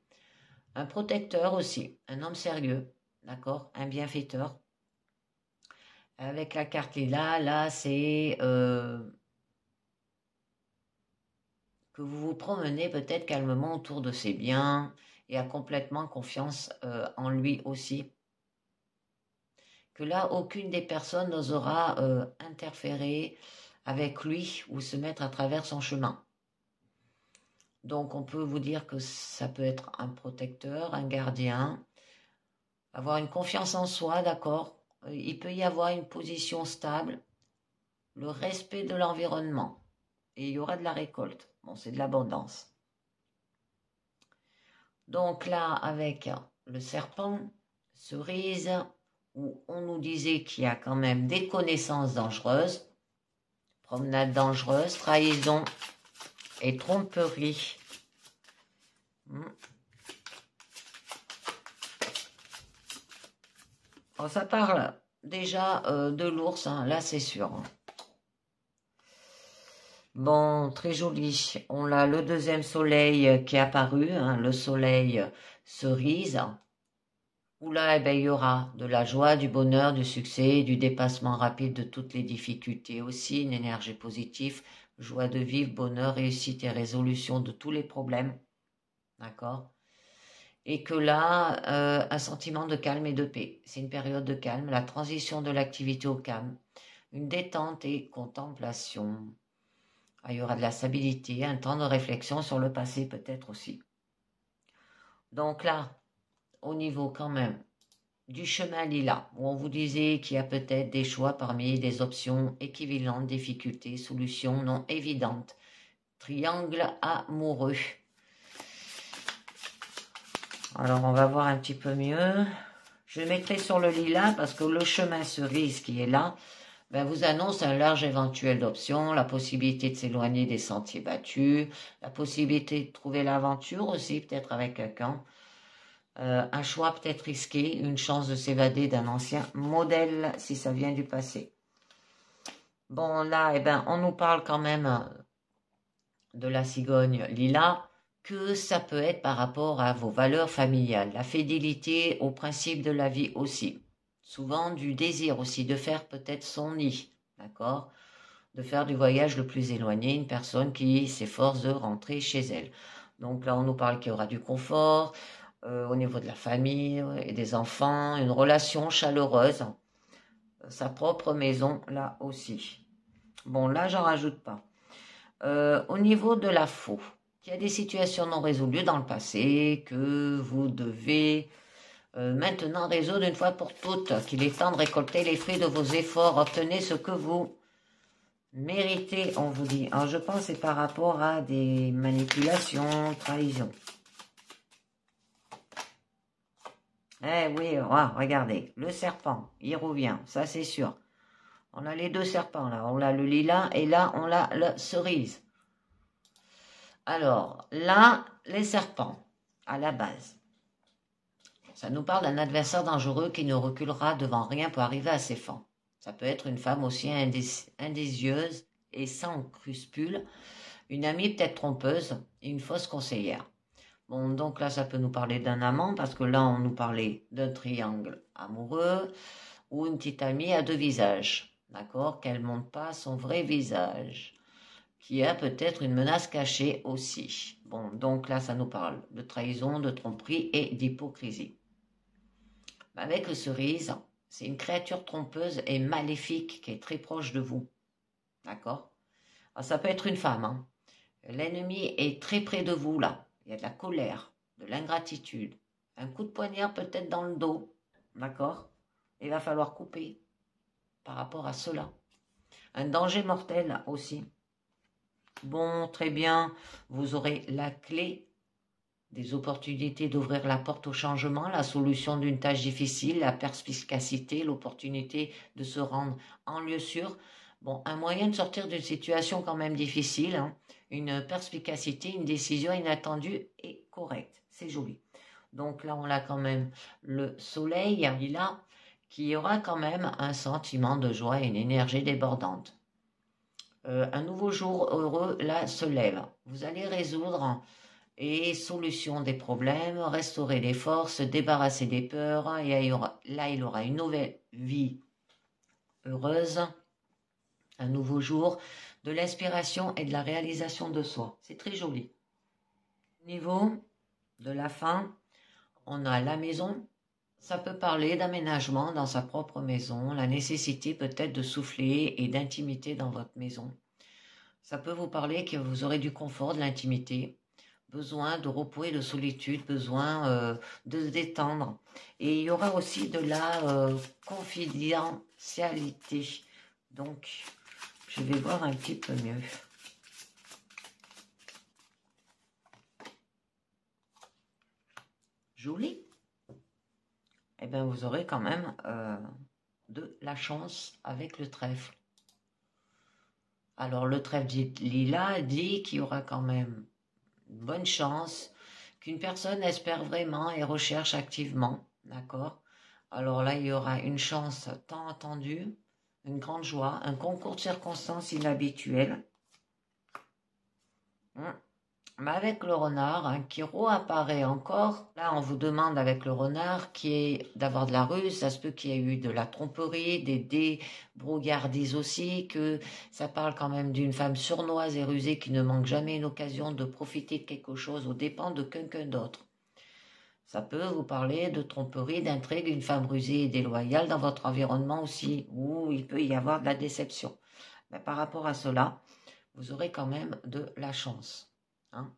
Un protecteur aussi, un homme sérieux, d'accord, un bienfaiteur. Avec la carte lilas, là, c'est que vous vous promenez peut-être calmement autour de ses biens et a complètement confiance en lui aussi. Que là, aucune des personnes n'osera interférer avec lui ou se mettre à travers son chemin. Donc, on peut vous dire que ça peut être un protecteur, un gardien, avoir une confiance en soi, d'accord. Il peut y avoir une position stable, le respect de l'environnement, et il y aura de la récolte. Bon, c'est de l'abondance. Donc là, avec le serpent, cerise, où on nous disait qu'il y a quand même des connaissances dangereuses, promenade dangereuse, trahison et tromperie. Alors, ça parle déjà de l'ours, hein, là c'est sûr. Bon, très joli. On a le deuxième soleil qui est apparu, hein, le soleil cerise, où là, eh ben, il y aura de la joie, du bonheur, du succès, du dépassement rapide de toutes les difficultés aussi, une énergie positive, joie de vivre, bonheur, réussite et résolution de tous les problèmes. D'accord? Et que là, un sentiment de calme et de paix. C'est une période de calme, la transition de l'activité au calme, une détente et contemplation. Ah, il y aura de la stabilité, un temps de réflexion sur le passé peut-être aussi. Donc là, au niveau quand même du chemin lilas, où on vous disait qu'il y a peut-être des choix parmi des options équivalentes, difficultés, solutions non évidentes. Triangle amoureux. Alors, on va voir un petit peu mieux. Je mettrai sur le lilas parce que le chemin cerise qui est là, ben, vous annonce un large éventuel d'options, la possibilité de s'éloigner des sentiers battus, la possibilité de trouver l'aventure aussi, peut-être avec quelqu'un. Un choix peut-être risqué, une chance de s'évader d'un ancien modèle si ça vient du passé. Bon, là, eh ben, on nous parle quand même de la cigogne lilas, que ça peut être par rapport à vos valeurs familiales, la fidélité aux principes de la vie aussi. Souvent du désir aussi de faire peut-être son nid, d'accord? De faire du voyage le plus éloigné, une personne qui s'efforce de rentrer chez elle. Donc là, on nous parle qu'il y aura du confort, au niveau de la famille et des enfants, une relation chaleureuse, sa propre maison là aussi. Bon, là, j'en rajoute pas. Au niveau de la faux, il y a des situations non résolues dans le passé que vous devez maintenant résoudre une fois pour toutes, qu'il est temps de récolter les fruits de vos efforts, obtenez ce que vous méritez, on vous dit. Alors, je pense que c'est par rapport à des manipulations, trahisons. Eh oui, regardez, le serpent, il revient, ça c'est sûr. On a les deux serpents là, on a le lilas et là on a la cerise. Alors, là, les serpents, à la base, ça nous parle d'un adversaire dangereux qui ne reculera devant rien pour arriver à ses fins. Ça peut être une femme aussi indésieuse et sans scrupules, une amie peut-être trompeuse et une fausse conseillère. Bon, donc là, ça peut nous parler d'un amant, parce que là, on nous parlait d'un triangle amoureux, ou une petite amie à deux visages, d'accord? Qu'elle ne montre pas son vrai visage, qui a peut-être une menace cachée aussi. Bon, donc là, ça nous parle de trahison, de tromperie et d'hypocrisie. Avec le cerise, c'est une créature trompeuse et maléfique qui est très proche de vous, d'accord? Alors, ça peut être une femme, hein. L'ennemi est très près de vous, là. Il y a de la colère, de l'ingratitude, un coup de poignard peut-être dans le dos, d'accord? Il va falloir couper par rapport à cela. Un danger mortel aussi. Bon, très bien, vous aurez la clé des opportunités d'ouvrir la porte au changement, la solution d'une tâche difficile, la perspicacité, l'opportunité de se rendre en lieu sûr. Bon, un moyen de sortir d'une situation quand même difficile, hein, une perspicacité, une décision inattendue et correcte. C'est joli. Donc là, on a quand même le soleil, il a qui aura quand même un sentiment de joie et une énergie débordante. Un nouveau jour heureux là se lève. Vous allez résoudre et solution des problèmes, restaurer les forces, débarrasser des peurs, et là il aura une nouvelle vie heureuse, un nouveau jour, de l'inspiration et de la réalisation de soi. C'est très joli. Au niveau de la fin, on a la maison. Ça peut parler d'aménagement dans sa propre maison, la nécessité peut-être de souffler et d'intimité dans votre maison. Ça peut vous parler que vous aurez du confort, de l'intimité, besoin de repos et de solitude, besoin de se détendre. Et il y aura aussi de la confidentialité. Donc, je vais voir un petit peu mieux. Joli. Eh bien, vous aurez quand même de la chance avec le trèfle. Alors, le trèfle lilas dit qu'il y aura quand même une bonne chance, qu'une personne espère vraiment et recherche activement, d'accord? Alors là, il y aura une chance tant attendue, une grande joie, un concours de circonstances inhabituelles. Mais avec le renard, qui réapparaît encore, là on vous demande avec le renard qui est d'avoir de la ruse, ça se peut qu'il y ait eu de la tromperie, des débrouillardises aussi, que ça parle quand même d'une femme sournoise et rusée qui ne manque jamais une occasion de profiter de quelque chose aux dépens de quelqu'un d'autre. Ça peut vous parler de tromperie, d'intrigue, une femme rusée et déloyale dans votre environnement aussi, où il peut y avoir de la déception. Mais par rapport à cela, vous aurez quand même de la chance. Hein.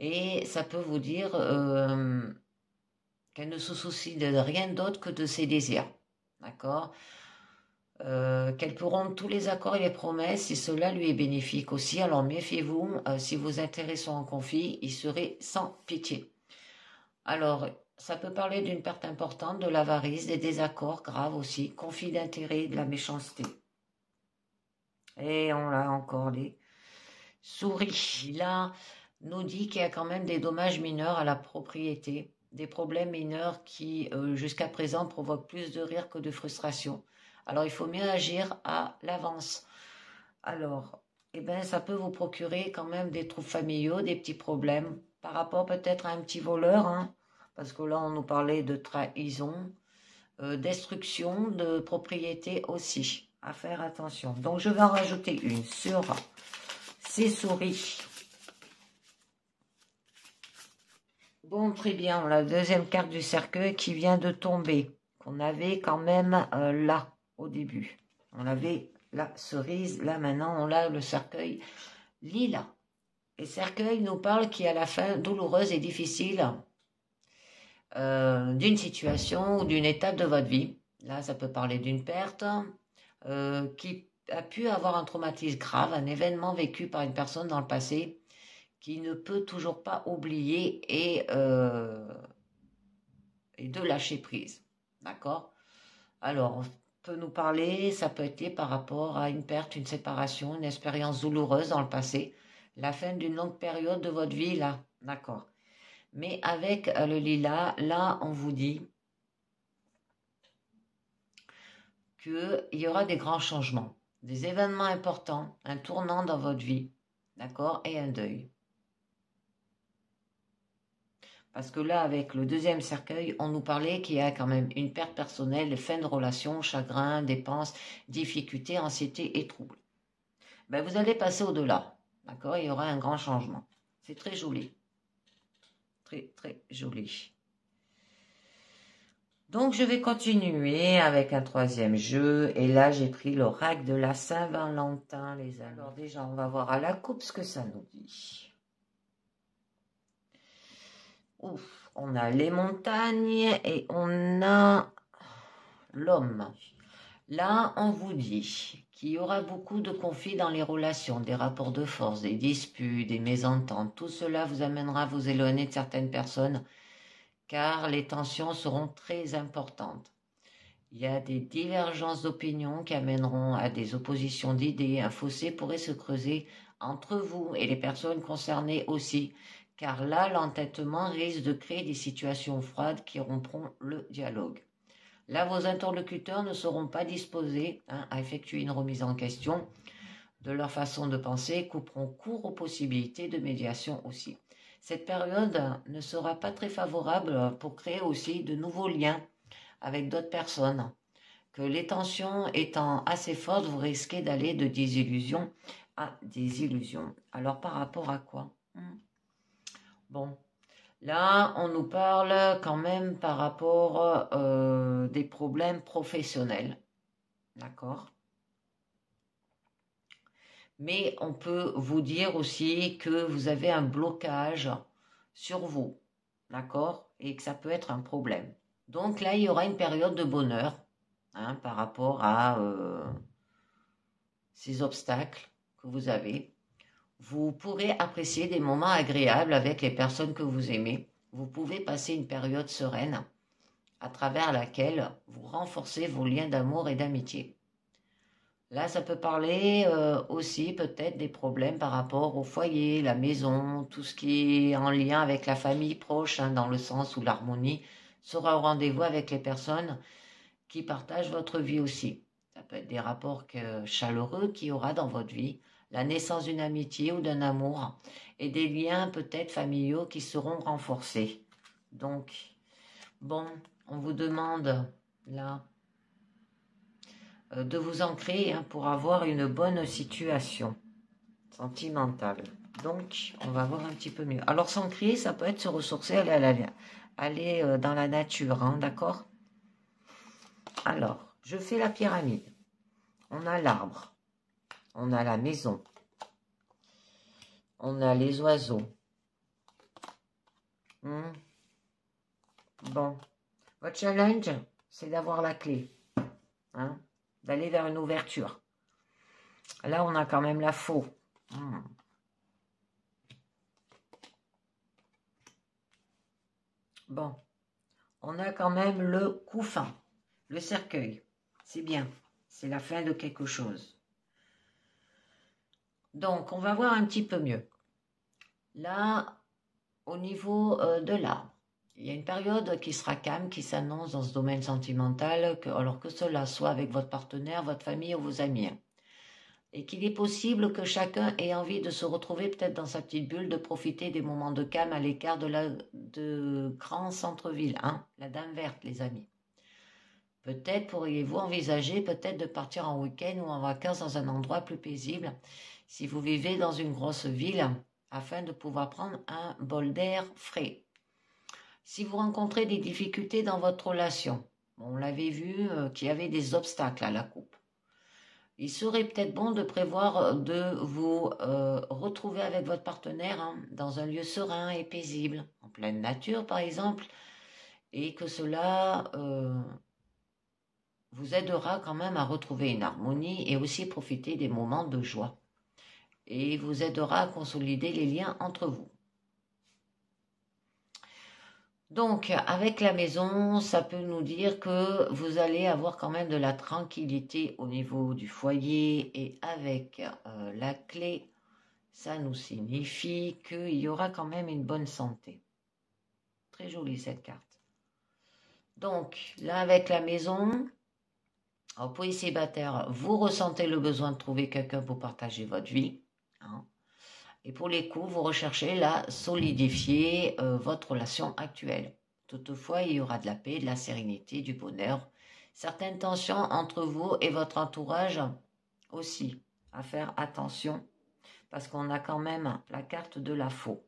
Et ça peut vous dire qu'elle ne se soucie de rien d'autre que de ses désirs. D'accord, qu'elle peut rompre tous les accords et les promesses si cela lui est bénéfique aussi. Alors méfiez-vous, si vos intérêts sont en conflit, il serait sans pitié. Alors, ça peut parler d'une perte importante, de l'avarice, des désaccords graves aussi, conflit d'intérêts, de la méchanceté. Et on a encore les souris. Là, nous dit qu'il y a quand même des dommages mineurs à la propriété, des problèmes mineurs qui, jusqu'à présent, provoquent plus de rire que de frustration. Alors, il faut mieux agir à l'avance. Alors, eh ben, ça peut vous procurer quand même des troubles familiaux, des petits problèmes, par rapport peut-être à un petit voleur, hein, parce que là, on nous parlait de trahison, destruction de propriété aussi. À faire attention. Donc, je vais en rajouter une sur ces souris. Bon, très bien, on a la deuxième carte du cercueil qui vient de tomber, qu'on avait quand même là, au début. On avait la cerise, là maintenant on a le cercueil lilas. Et cercueil nous parle qu'il y a la fin douloureuse et difficile d'une situation ou d'une étape de votre vie. Là, ça peut parler d'une perte qui a pu avoir un traumatisme grave, un événement vécu par une personne dans le passé qui ne peut toujours pas oublier et de lâcher prise. D'accord? Alors, on peut nous parler, ça peut être lié par rapport à une perte, une séparation, une expérience douloureuse dans le passé, la fin d'une longue période de votre vie, là. D'accord? Mais avec le lilas, là, on vous dit qu'il y aura des grands changements, des événements importants, un tournant dans votre vie, d'accord? Et un deuil. Parce que là, avec le deuxième cercueil, on nous parlait qu'il y a quand même une perte personnelle, fin de relation, chagrin, dépenses, difficultés, anxiété et troubles. Ben, vous allez passer au-delà, d'accord? Il y aura un grand changement. C'est très joli. Très, très joli. Donc, je vais continuer avec un troisième jeu. Et là, j'ai pris l'oracle de la Saint-Valentin, les amis. Alors déjà, on va voir à la coupe ce que ça nous dit. Ouf, on a les montagnes et on a l'homme. Là, on vous dit qu'il y aura beaucoup de conflits dans les relations, des rapports de force, des disputes, des mésententes. Tout cela vous amènera à vous éloigner de certaines personnes car les tensions seront très importantes. Il y a des divergences d'opinion qui amèneront à des oppositions d'idées. Un fossé pourrait se creuser entre vous et les personnes concernées aussi, car là, l'entêtement risque de créer des situations froides qui rompront le dialogue. Là, vos interlocuteurs ne seront pas disposés à effectuer une remise en question de leur façon de penser et couperont court aux possibilités de médiation aussi. Cette période ne sera pas très favorable pour créer aussi de nouveaux liens avec d'autres personnes. Que les tensions étant assez fortes, vous risquez d'aller de désillusion à désillusion. Alors par rapport à quoi? Bon, là, on nous parle quand même par rapport des problèmes professionnels. D'accord? Mais on peut vous dire aussi que vous avez un blocage sur vous. D'accord? Et que ça peut être un problème. Donc là, il y aura une période de bonheur par rapport à ces obstacles que vous avez. Vous pourrez apprécier des moments agréables avec les personnes que vous aimez. Vous pouvez passer une période sereine à travers laquelle vous renforcez vos liens d'amour et d'amitié. Là, ça peut parler aussi peut-être des problèmes par rapport au foyer, la maison, tout ce qui est en lien avec la famille proche, dans le sens où l'harmonie sera au rendez-vous avec les personnes qui partagent votre vie aussi. Ça peut être des rapports chaleureux qu'il y aura dans votre vie, la naissance d'une amitié ou d'un amour, et des liens peut-être familiaux qui seront renforcés. Donc, bon, on vous demande là de vous ancrer pour avoir une bonne situation sentimentale. Donc, on va voir un petit peu mieux. Alors, s'ancrer, ça peut être se ressourcer, aller dans la nature, d'accord? Alors, je fais la pyramide. On a l'arbre, on a la maison, on a les oiseaux. Bon, votre challenge, c'est d'avoir la clé, d'aller vers une ouverture. Là, on a quand même la faux. Bon, on a quand même le couffin, le cercueil. C'est bien, c'est la fin de quelque chose. Donc, on va voir un petit peu mieux. Là, au niveau de l'arbre, il y a une période qui sera calme, qui s'annonce dans ce domaine sentimental, alors que cela soit avec votre partenaire, votre famille ou vos amis. Et qu'il est possible que chacun ait envie de se retrouver peut-être dans sa petite bulle, de profiter des moments de calme à l'écart de grands centres-villes. La Dame Verte, les amis. Peut-être pourriez-vous envisager peut-être de partir en week-end ou en vacances dans un endroit plus paisible si vous vivez dans une grosse ville, afin de pouvoir prendre un bol d'air frais. Si vous rencontrez des difficultés dans votre relation, on l'avait vu qu'il y avait des obstacles à la coupe. Il serait peut-être bon de prévoir de vous retrouver avec votre partenaire dans un lieu serein et paisible, en pleine nature par exemple, et que cela vous aidera quand même à retrouver une harmonie et aussi profiter des moments de joie. Et vous aidera à consolider les liens entre vous. Donc, avec la maison, ça peut nous dire que vous allez avoir quand même de la tranquillité au niveau du foyer. Et avec la clé, ça nous signifie qu'il y aura quand même une bonne santé. Très jolie cette carte. Donc, là, avec la maison, pour les célibataires, vous ressentez le besoin de trouver quelqu'un pour partager votre vie. Et pour les coups, vous recherchez à solidifier votre relation actuelle. Toutefois, il y aura de la paix, de la sérénité, du bonheur. Certaines tensions entre vous et votre entourage aussi. À faire attention, parce qu'on a quand même la carte de la faux.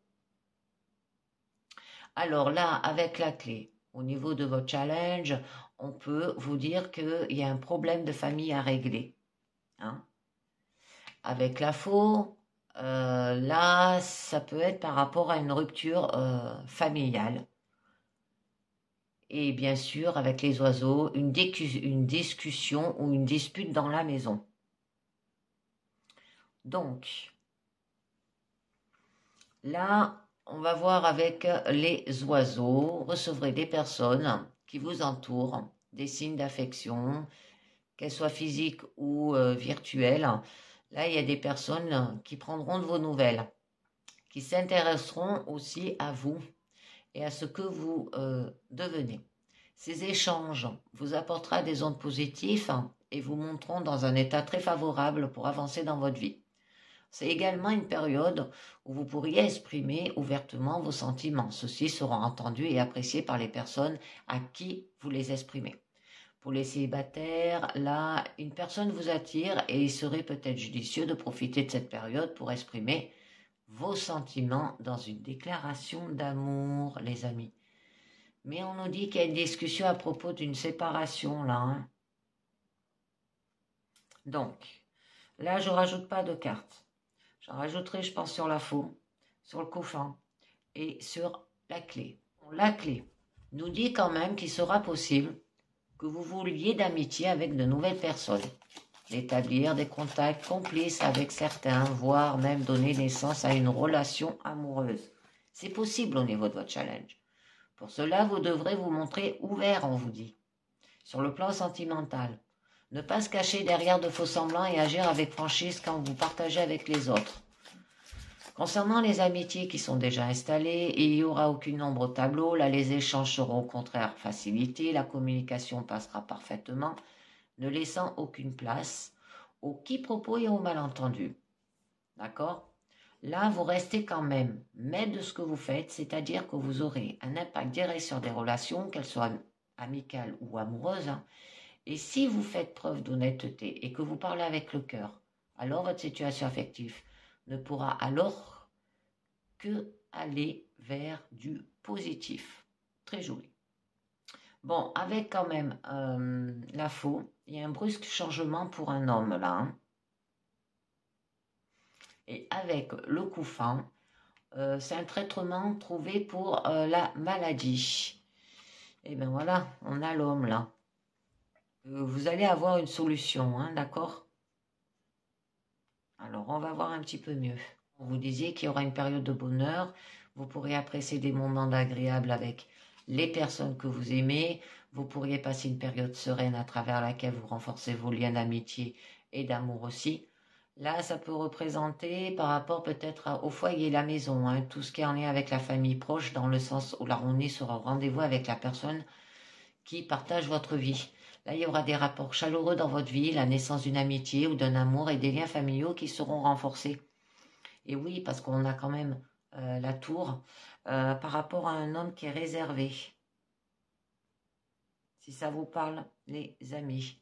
Alors là, avec la clé, au niveau de votre challenge, on peut vous dire qu'il y a un problème de famille à régler. Avec la faux, là, ça peut être par rapport à une rupture familiale. Et bien sûr, avec les oiseaux, une discussion ou une dispute dans la maison. Donc, là, on va voir avec les oiseaux. Vous recevrez des personnes qui vous entourent, des signes d'affection, qu'elles soient physiques ou virtuelles. Là, il y a des personnes qui prendront de vos nouvelles, qui s'intéresseront aussi à vous et à ce que vous devenez. Ces échanges vous apporteront des ondes positives et vous montreront dans un état très favorable pour avancer dans votre vie. C'est également une période où vous pourriez exprimer ouvertement vos sentiments. Ceux-ci seront entendus et appréciés par les personnes à qui vous les exprimez. Pour les célibataires, là, une personne vous attire et il serait peut-être judicieux de profiter de cette période pour exprimer vos sentiments dans une déclaration d'amour, les amis. Mais on nous dit qu'il y a une discussion à propos d'une séparation, là. Hein. Donc, là, je ne rajoute pas de cartes. J'en rajouterai, je pense, sur la faux, sur le couffin et sur la clé. La clé nous dit quand même qu'il sera possible que vous vous liez d'amitié avec de nouvelles personnes, d'établir des contacts complices avec certains, voire même donner naissance à une relation amoureuse. C'est possible au niveau de votre challenge. Pour cela, vous devrez vous montrer ouvert, on vous dit, sur le plan sentimental. Ne pas se cacher derrière de faux semblants et agir avec franchise quand vous partagez avec les autres. Concernant les amitiés qui sont déjà installées, il n'y aura aucune ombre au tableau. Là, les échanges seront au contraire facilités. La communication passera parfaitement, ne laissant aucune place aux quiproquos et aux malentendus. D'accord ? Là, vous restez quand même maître de ce que vous faites, c'est-à-dire que vous aurez un impact direct sur des relations, qu'elles soient amicales ou amoureuses. Et si vous faites preuve d'honnêteté et que vous parlez avec le cœur, alors votre situation affective ne pourra alors que aller vers du positif. Très joli. Bon, avec quand même la faux, il y a un brusque changement pour un homme là. Hein. Et avec le couffin, c'est un traitement trouvé pour la maladie. Et bien voilà, on a l'homme là. Vous allez avoir une solution, hein, d'accord ? Alors, on va voir un petit peu mieux. Vous disiez qu'il y aura une période de bonheur. Vous pourrez apprécier des moments agréables avec les personnes que vous aimez. Vous pourriez passer une période sereine à travers laquelle vous renforcez vos liens d'amitié et d'amour aussi. Là, ça peut représenter par rapport peut-être au foyer et la maison, hein, tout ce qui est en lien avec la famille proche, dans le sens où l'harmonie sera au rendez-vous avec la personne qui partage votre vie. Là, il y aura des rapports chaleureux dans votre vie, la naissance d'une amitié ou d'un amour et des liens familiaux qui seront renforcés. Et oui, parce qu'on a quand même la tour par rapport à un homme qui est réservé. Si ça vous parle, les amis.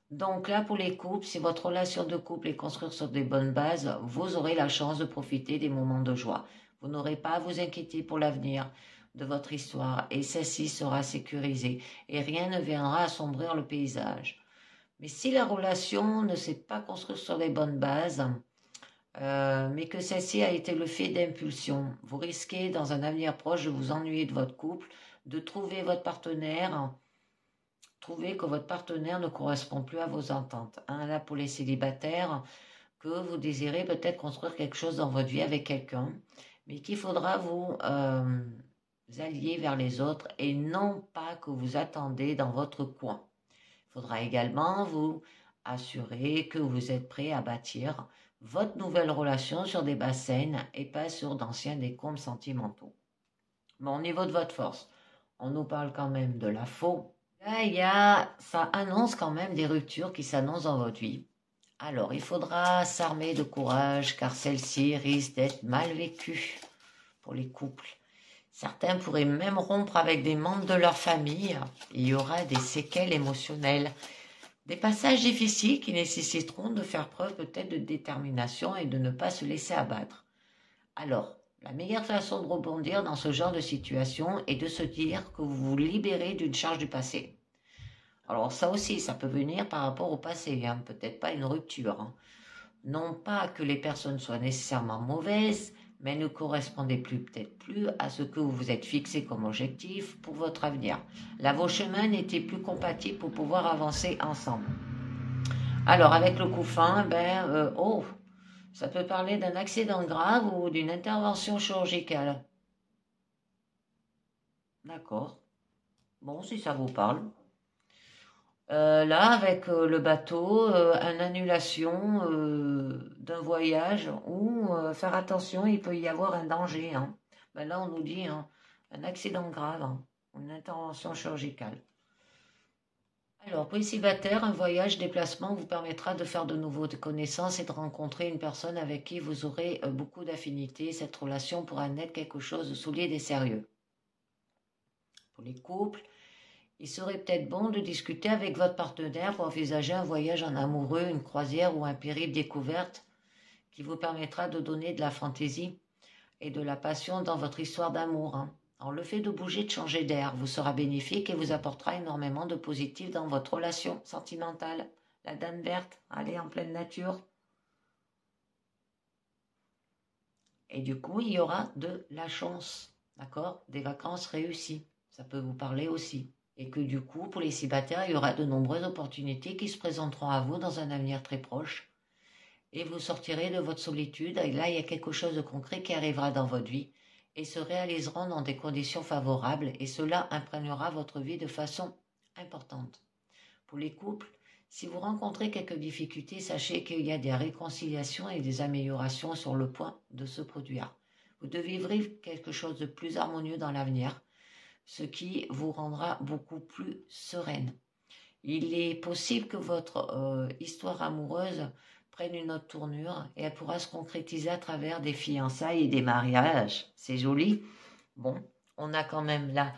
Donc là, pour les couples, si votre relation de couple est construite sur des bonnes bases, vous aurez la chance de profiter des moments de joie. Vous n'aurez pas à vous inquiéter pour l'avenir de votre histoire et celle-ci sera sécurisée et rien ne viendra assombrir le paysage. Mais si la relation ne s'est pas construite sur les bonnes bases, mais que celle-ci a été le fait d'impulsion, vous risquez dans un avenir proche de vous ennuyer de votre couple, de trouver que votre partenaire ne correspond plus à vos ententes. Hein, là, pour les célibataires, que vous désirez peut-être construire quelque chose dans votre vie avec quelqu'un, mais qu'il faudra vous allier vers les autres et non pas que vous attendez dans votre coin. Il faudra également vous assurer que vous êtes prêt à bâtir votre nouvelle relation sur des bases saines et pas sur d'anciens décombres sentimentaux. Bon, au niveau de votre force, on nous parle quand même de la faux. Là, ça annonce quand même des ruptures qui s'annoncent dans votre vie. Alors, il faudra s'armer de courage car celle-ci risque d'être mal vécue pour les couples. Certains pourraient même rompre avec des membres de leur famille. Il y aura des séquelles émotionnelles. Des passages difficiles qui nécessiteront de faire preuve peut-être de détermination et de ne pas se laisser abattre. Alors, la meilleure façon de rebondir dans ce genre de situation est de se dire que vous vous libérez d'une charge du passé. Alors ça aussi, ça peut venir par rapport au passé, hein, peut-être pas une rupture. Hein. Non pas que les personnes soient nécessairement mauvaises, mais ne correspondez peut-être plus à ce que vous vous êtes fixé comme objectif pour votre avenir. Là, vos chemins n'étaient plus compatibles pour pouvoir avancer ensemble. Alors, avec le coup fin, ça peut parler d'un accident grave ou d'une intervention chirurgicale. D'accord. Bon, si ça vous parle. Là, avec le bateau, une annulation d'un voyage ou faire attention, il peut y avoir un danger. Hein. Ben là, on nous dit un accident grave, une intervention chirurgicale. Alors, pour les célibataires, un voyage, déplacement vous permettra de faire de nouvelles connaissances et de rencontrer une personne avec qui vous aurez beaucoup d'affinités. Cette relation pourra naître quelque chose de solide et sérieux. Pour les couples, il serait peut-être bon de discuter avec votre partenaire pour envisager un voyage en amoureux, une croisière ou un périple découverte qui vous permettra de donner de la fantaisie et de la passion dans votre histoire d'amour. Alors, le fait de bouger, de changer d'air vous sera bénéfique et vous apportera énormément de positif dans votre relation sentimentale. La dame verte, allez en pleine nature. Et du coup, il y aura de la chance, d'accord? Des vacances réussies. Ça peut vous parler aussi. Et que du coup, pour les célibataires, il y aura de nombreuses opportunités qui se présenteront à vous dans un avenir très proche. Et vous sortirez de votre solitude. Et là, il y a quelque chose de concret qui arrivera dans votre vie et se réaliseront dans des conditions favorables. Et cela imprégnera votre vie de façon importante. Pour les couples, si vous rencontrez quelques difficultés, sachez qu'il y a des réconciliations et des améliorations sur le point de se produire. Vous devez vivre quelque chose de plus harmonieux dans l'avenir, ce qui vous rendra beaucoup plus sereine. Il est possible que votre histoire amoureuse prenne une autre tournure et elle pourra se concrétiser à travers des fiançailles et des mariages. C'est joli. Bon, on a quand même là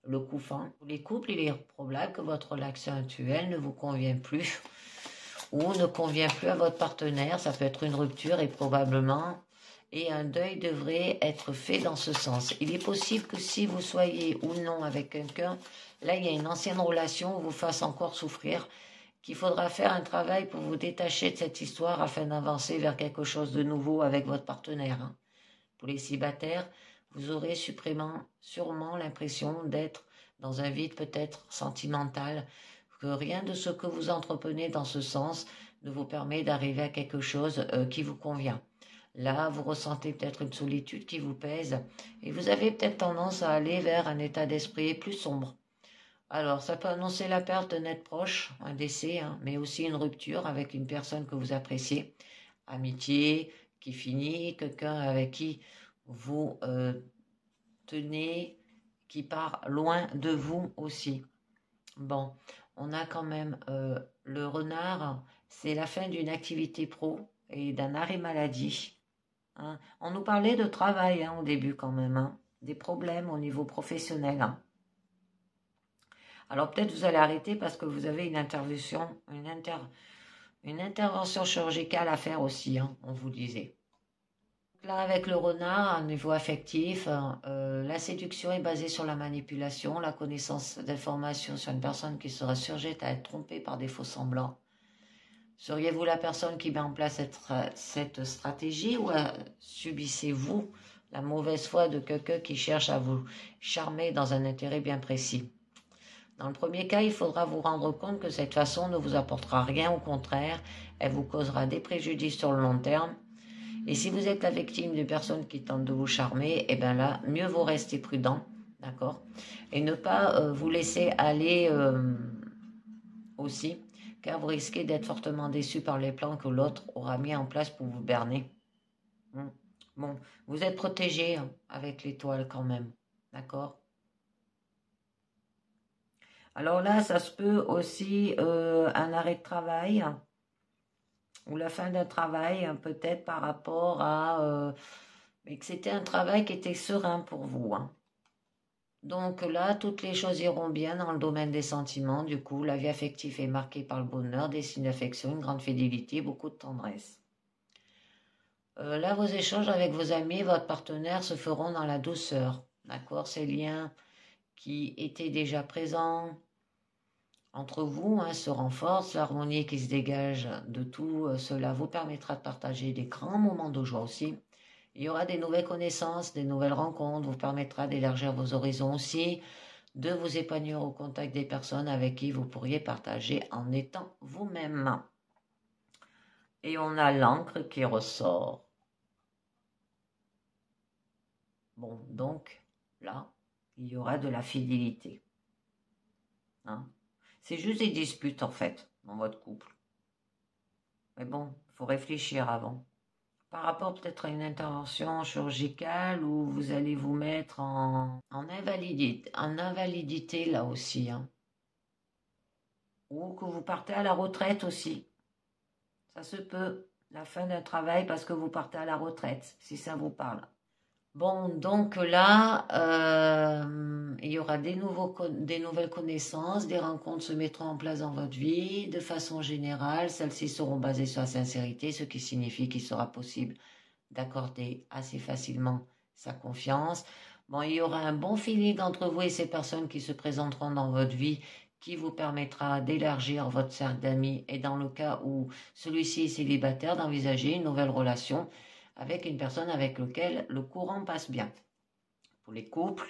le coup fin. Pour les couples, il est probable que votre relation actuelle ne vous convient plus ou ne convient plus à votre partenaire. Ça peut être une rupture et probablement... Et un deuil devrait être fait dans ce sens. Il est possible que si vous soyez ou non avec quelqu'un, là il y a une ancienne relation qui vous fasse encore souffrir, qu'il faudra faire un travail pour vous détacher de cette histoire afin d'avancer vers quelque chose de nouveau avec votre partenaire. Pour les célibataires, vous aurez sûrement l'impression d'être dans un vide peut-être sentimental, que rien de ce que vous entreprenez dans ce sens ne vous permet d'arriver à quelque chose qui vous convient. Là, vous ressentez peut-être une solitude qui vous pèse et vous avez peut-être tendance à aller vers un état d'esprit plus sombre. Alors, ça peut annoncer la perte d'un être proche, un décès, mais aussi une rupture avec une personne que vous appréciez, amitié qui finit, quelqu'un avec qui vous tenez, qui part loin de vous aussi. Bon, on a quand même le renard, c'est la fin d'une activité pro et d'un arrêt maladie. On nous parlait de travail au début quand même, des problèmes au niveau professionnel. Alors peut-être vous allez arrêter parce que vous avez une intervention chirurgicale à faire aussi, on vous disait. Là avec le renard, au niveau affectif, la séduction est basée sur la manipulation, la connaissance d'informations sur une personne qui sera sujette à être trompée par des faux semblants. Seriez-vous la personne qui met en place cette stratégie ou subissez-vous la mauvaise foi de quelqu'un qui cherche à vous charmer dans un intérêt bien précis? Dans le premier cas, il faudra vous rendre compte que cette façon ne vous apportera rien, au contraire, elle vous causera des préjudices sur le long terme. Et si vous êtes la victime d'une personne qui tente de vous charmer, eh bien là, mieux vaut rester prudent, d'accord? Et ne pas vous laisser aller aussi, car vous risquez d'être fortement déçu par les plans que l'autre aura mis en place pour vous berner. Bon, vous êtes protégé avec l'étoile quand même, d'accord? Alors là, ça se peut aussi un arrêt de travail ou la fin d'un travail, peut-être par rapport à... mais que c'était un travail qui était serein pour vous. Donc là, toutes les choses iront bien dans le domaine des sentiments. Du coup, la vie affective est marquée par le bonheur, des signes d'affection, une grande fidélité, beaucoup de tendresse. Là, vos échanges avec vos amis et votre partenaire se feront dans la douceur. D'accord? Ces liens qui étaient déjà présents entre vous se renforce, l'harmonie qui se dégage de tout cela vous permettra de partager des grands moments de joie aussi. Il y aura des nouvelles connaissances, des nouvelles rencontres, vous permettra d'élargir vos horizons aussi, de vous épanouir au contact des personnes avec qui vous pourriez partager en étant vous-même. Et on a l'encre qui ressort. Bon, donc, là, il y aura de la fidélité. C'est juste des disputes, en fait, dans votre couple. Mais bon, il faut réfléchir avant. Par rapport peut-être à une intervention chirurgicale où vous allez vous mettre en invalidité là aussi. Ou que vous partez à la retraite aussi. Ça se peut. La fin d'un travail parce que vous partez à la retraite, si ça vous parle. Bon, donc là, il y aura des nouvelles connaissances, des rencontres se mettront en place dans votre vie. De façon générale, celles-ci seront basées sur la sincérité, ce qui signifie qu'il sera possible d'accorder assez facilement sa confiance. Bon, il y aura un bon feeling entre vous et ces personnes qui se présenteront dans votre vie, qui vous permettra d'élargir votre cercle d'amis et dans le cas où celui-ci est célibataire, d'envisager une nouvelle relation avec une personne avec laquelle le courant passe bien. Pour les couples,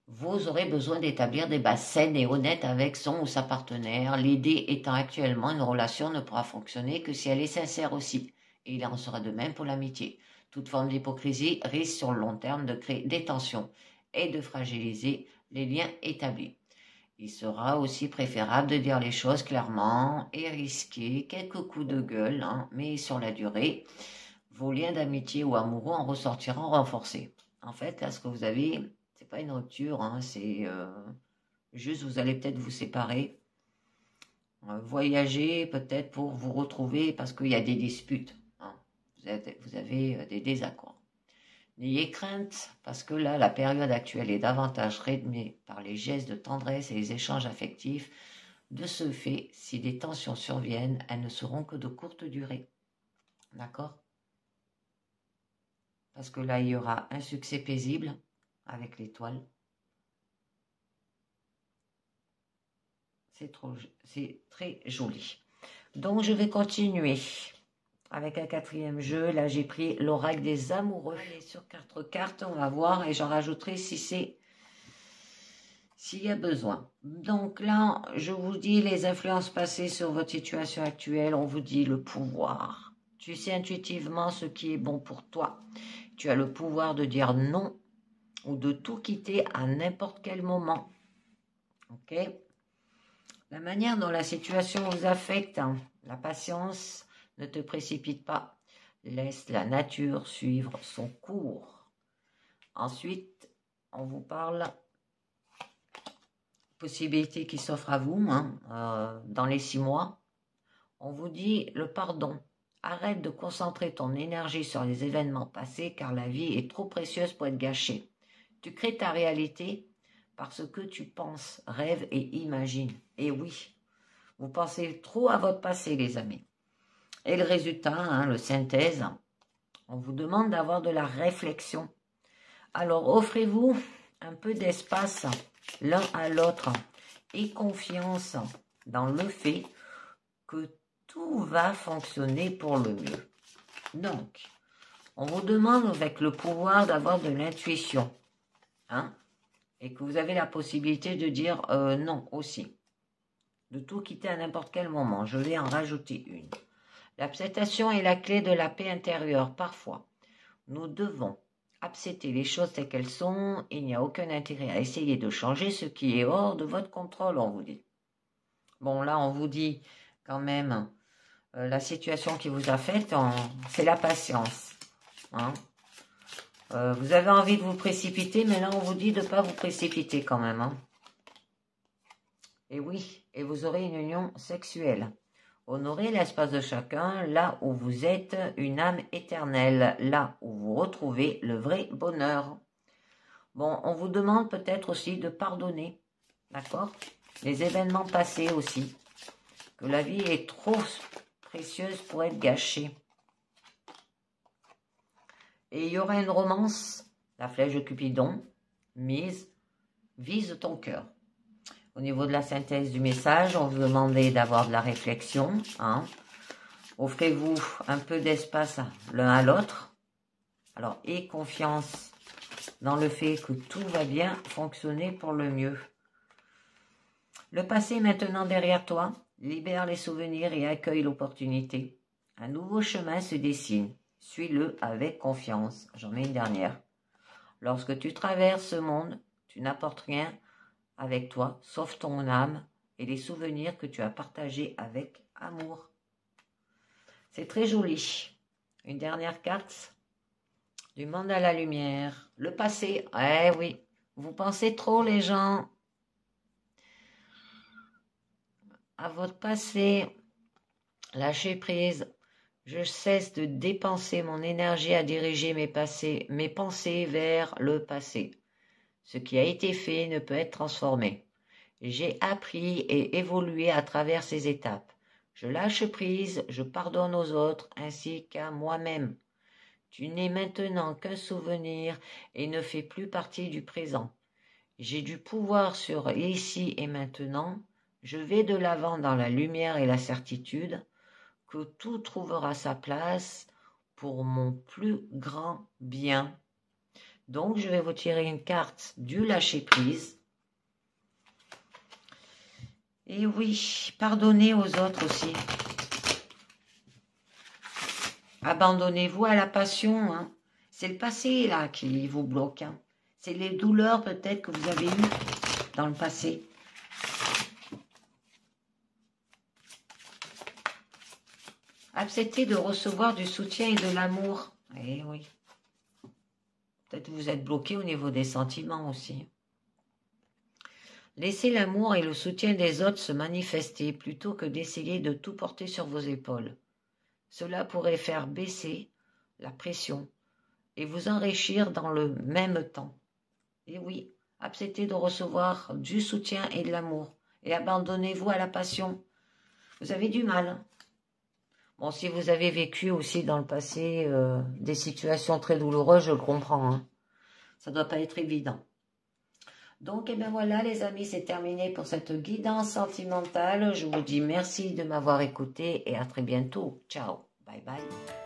vous aurez besoin d'établir des bases saines et honnêtes avec son ou sa partenaire. L'idée étant actuellement, une relation ne pourra fonctionner que si elle est sincère aussi. Et il en sera de même pour l'amitié. Toute forme d'hypocrisie risque sur le long terme de créer des tensions et de fragiliser les liens établis. Il sera aussi préférable de dire les choses clairement et risquer quelques coups de gueule, mais sur la durée, vos liens d'amitié ou amoureux en ressortiront renforcés. En fait, là, ce que vous avez, c'est pas une rupture, c'est juste vous allez peut-être vous séparer, voyager peut-être pour vous retrouver parce qu'il y a des disputes. Vous avez des désaccords. N'ayez crainte parce que là, la période actuelle est davantage rythmée par les gestes de tendresse et les échanges affectifs. De ce fait, si des tensions surviennent, elles ne seront que de courte durée. D'accord ? Parce que là, il y aura un succès paisible avec l'étoile. C'est très joli. Donc, je vais continuer avec un quatrième jeu. Là, j'ai pris l'oracle des amoureux. Allez, sur 4 cartes, on va voir et j'en rajouterai s'il y a besoin. Donc là, je vous dis les influences passées sur votre situation actuelle. On vous dit le pouvoir. Tu sais intuitivement ce qui est bon pour toi. Tu as le pouvoir de dire non ou de tout quitter à n'importe quel moment. Ok ? La manière dont la situation vous affecte, la patience, ne te précipite pas. Laisse la nature suivre son cours. Ensuite, on vous parle possibilités qui s'offrent à vous dans les 6 mois. On vous dit le pardon. Arrête de concentrer ton énergie sur les événements passés car la vie est trop précieuse pour être gâchée. Tu crées ta réalité parce que tu penses, rêves et imagines. Et oui, vous pensez trop à votre passé, les amis. Et le résultat, le synthèse, on vous demande d'avoir de la réflexion. Alors, offrez-vous un peu d'espace l'un à l'autre et confiance dans le fait que tout va fonctionner pour le mieux. Donc, on vous demande avec le pouvoir d'avoir de l'intuition, et que vous avez la possibilité de dire non aussi, de tout quitter à n'importe quel moment. Je vais en rajouter une. L'acceptation est la clé de la paix intérieure. Parfois, nous devons accepter les choses telles qu'elles sont. Il n'y a aucun intérêt à essayer de changer ce qui est hors de votre contrôle, on vous dit. Bon, là, on vous dit quand même la situation qui vous affecte, c'est la patience. Vous avez envie de vous précipiter, mais là, on vous dit de ne pas vous précipiter quand même. Et oui, et vous aurez une union sexuelle. Honorez l'espace de chacun, là où vous êtes une âme éternelle, là où vous retrouvez le vrai bonheur. Bon, on vous demande peut-être aussi de pardonner, d'accord? Les événements passés aussi, que la vie est trop précieuse pour être gâchée. Et il y aura une romance, la flèche de Cupidon, vise ton cœur. Au niveau de la synthèse du message, on vous demandait d'avoir de la réflexion. Hein. Offrez-vous un peu d'espace l'un à l'autre. Alors, aie confiance dans le fait que tout va bien fonctionner pour le mieux. Le passé est maintenant derrière toi. Libère les souvenirs et accueille l'opportunité. Un nouveau chemin se dessine. Suis-le avec confiance. J'en mets une dernière. Lorsque tu traverses ce monde, tu n'apportes rien avec toi, sauf ton âme et les souvenirs que tu as partagés avec amour. C'est très joli. Une dernière carte du monde à la lumière. Le passé. Eh oui, vous pensez trop les gens à votre passé. Lâchez prise. Je cesse de dépenser mon énergie à diriger mes pensées vers le passé. Ce qui a été fait ne peut être transformé. J'ai appris et évolué à travers ces étapes. Je lâche prise, je pardonne aux autres ainsi qu'à moi-même. Tu n'es maintenant qu'un souvenir et ne fais plus partie du présent. J'ai du pouvoir sur ici et maintenant. Je vais de l'avant dans la lumière et la certitude que tout trouvera sa place pour mon plus grand bien. Donc, je vais vous tirer une carte du lâcher-prise. Et oui, pardonnez aux autres aussi. Abandonnez-vous à la passion. Hein. C'est le passé, là, qui vous bloque. Hein. C'est les douleurs, peut-être, que vous avez eues dans le passé. Acceptez de recevoir du soutien et de l'amour. Eh oui. Peut-être que vous êtes bloqué au niveau des sentiments aussi. Laissez l'amour et le soutien des autres se manifester plutôt que d'essayer de tout porter sur vos épaules. Cela pourrait faire baisser la pression et vous enrichir dans le même temps. Et oui, acceptez de recevoir du soutien et de l'amour et abandonnez-vous à la passion. Vous avez du mal. Bon, si vous avez vécu aussi dans le passé des situations très douloureuses, je le comprends. Hein. Ça ne doit pas être évident. Donc, eh bien voilà les amis, c'est terminé pour cette guidance sentimentale. Je vous dis merci de m'avoir écouté et à très bientôt. Ciao, bye bye.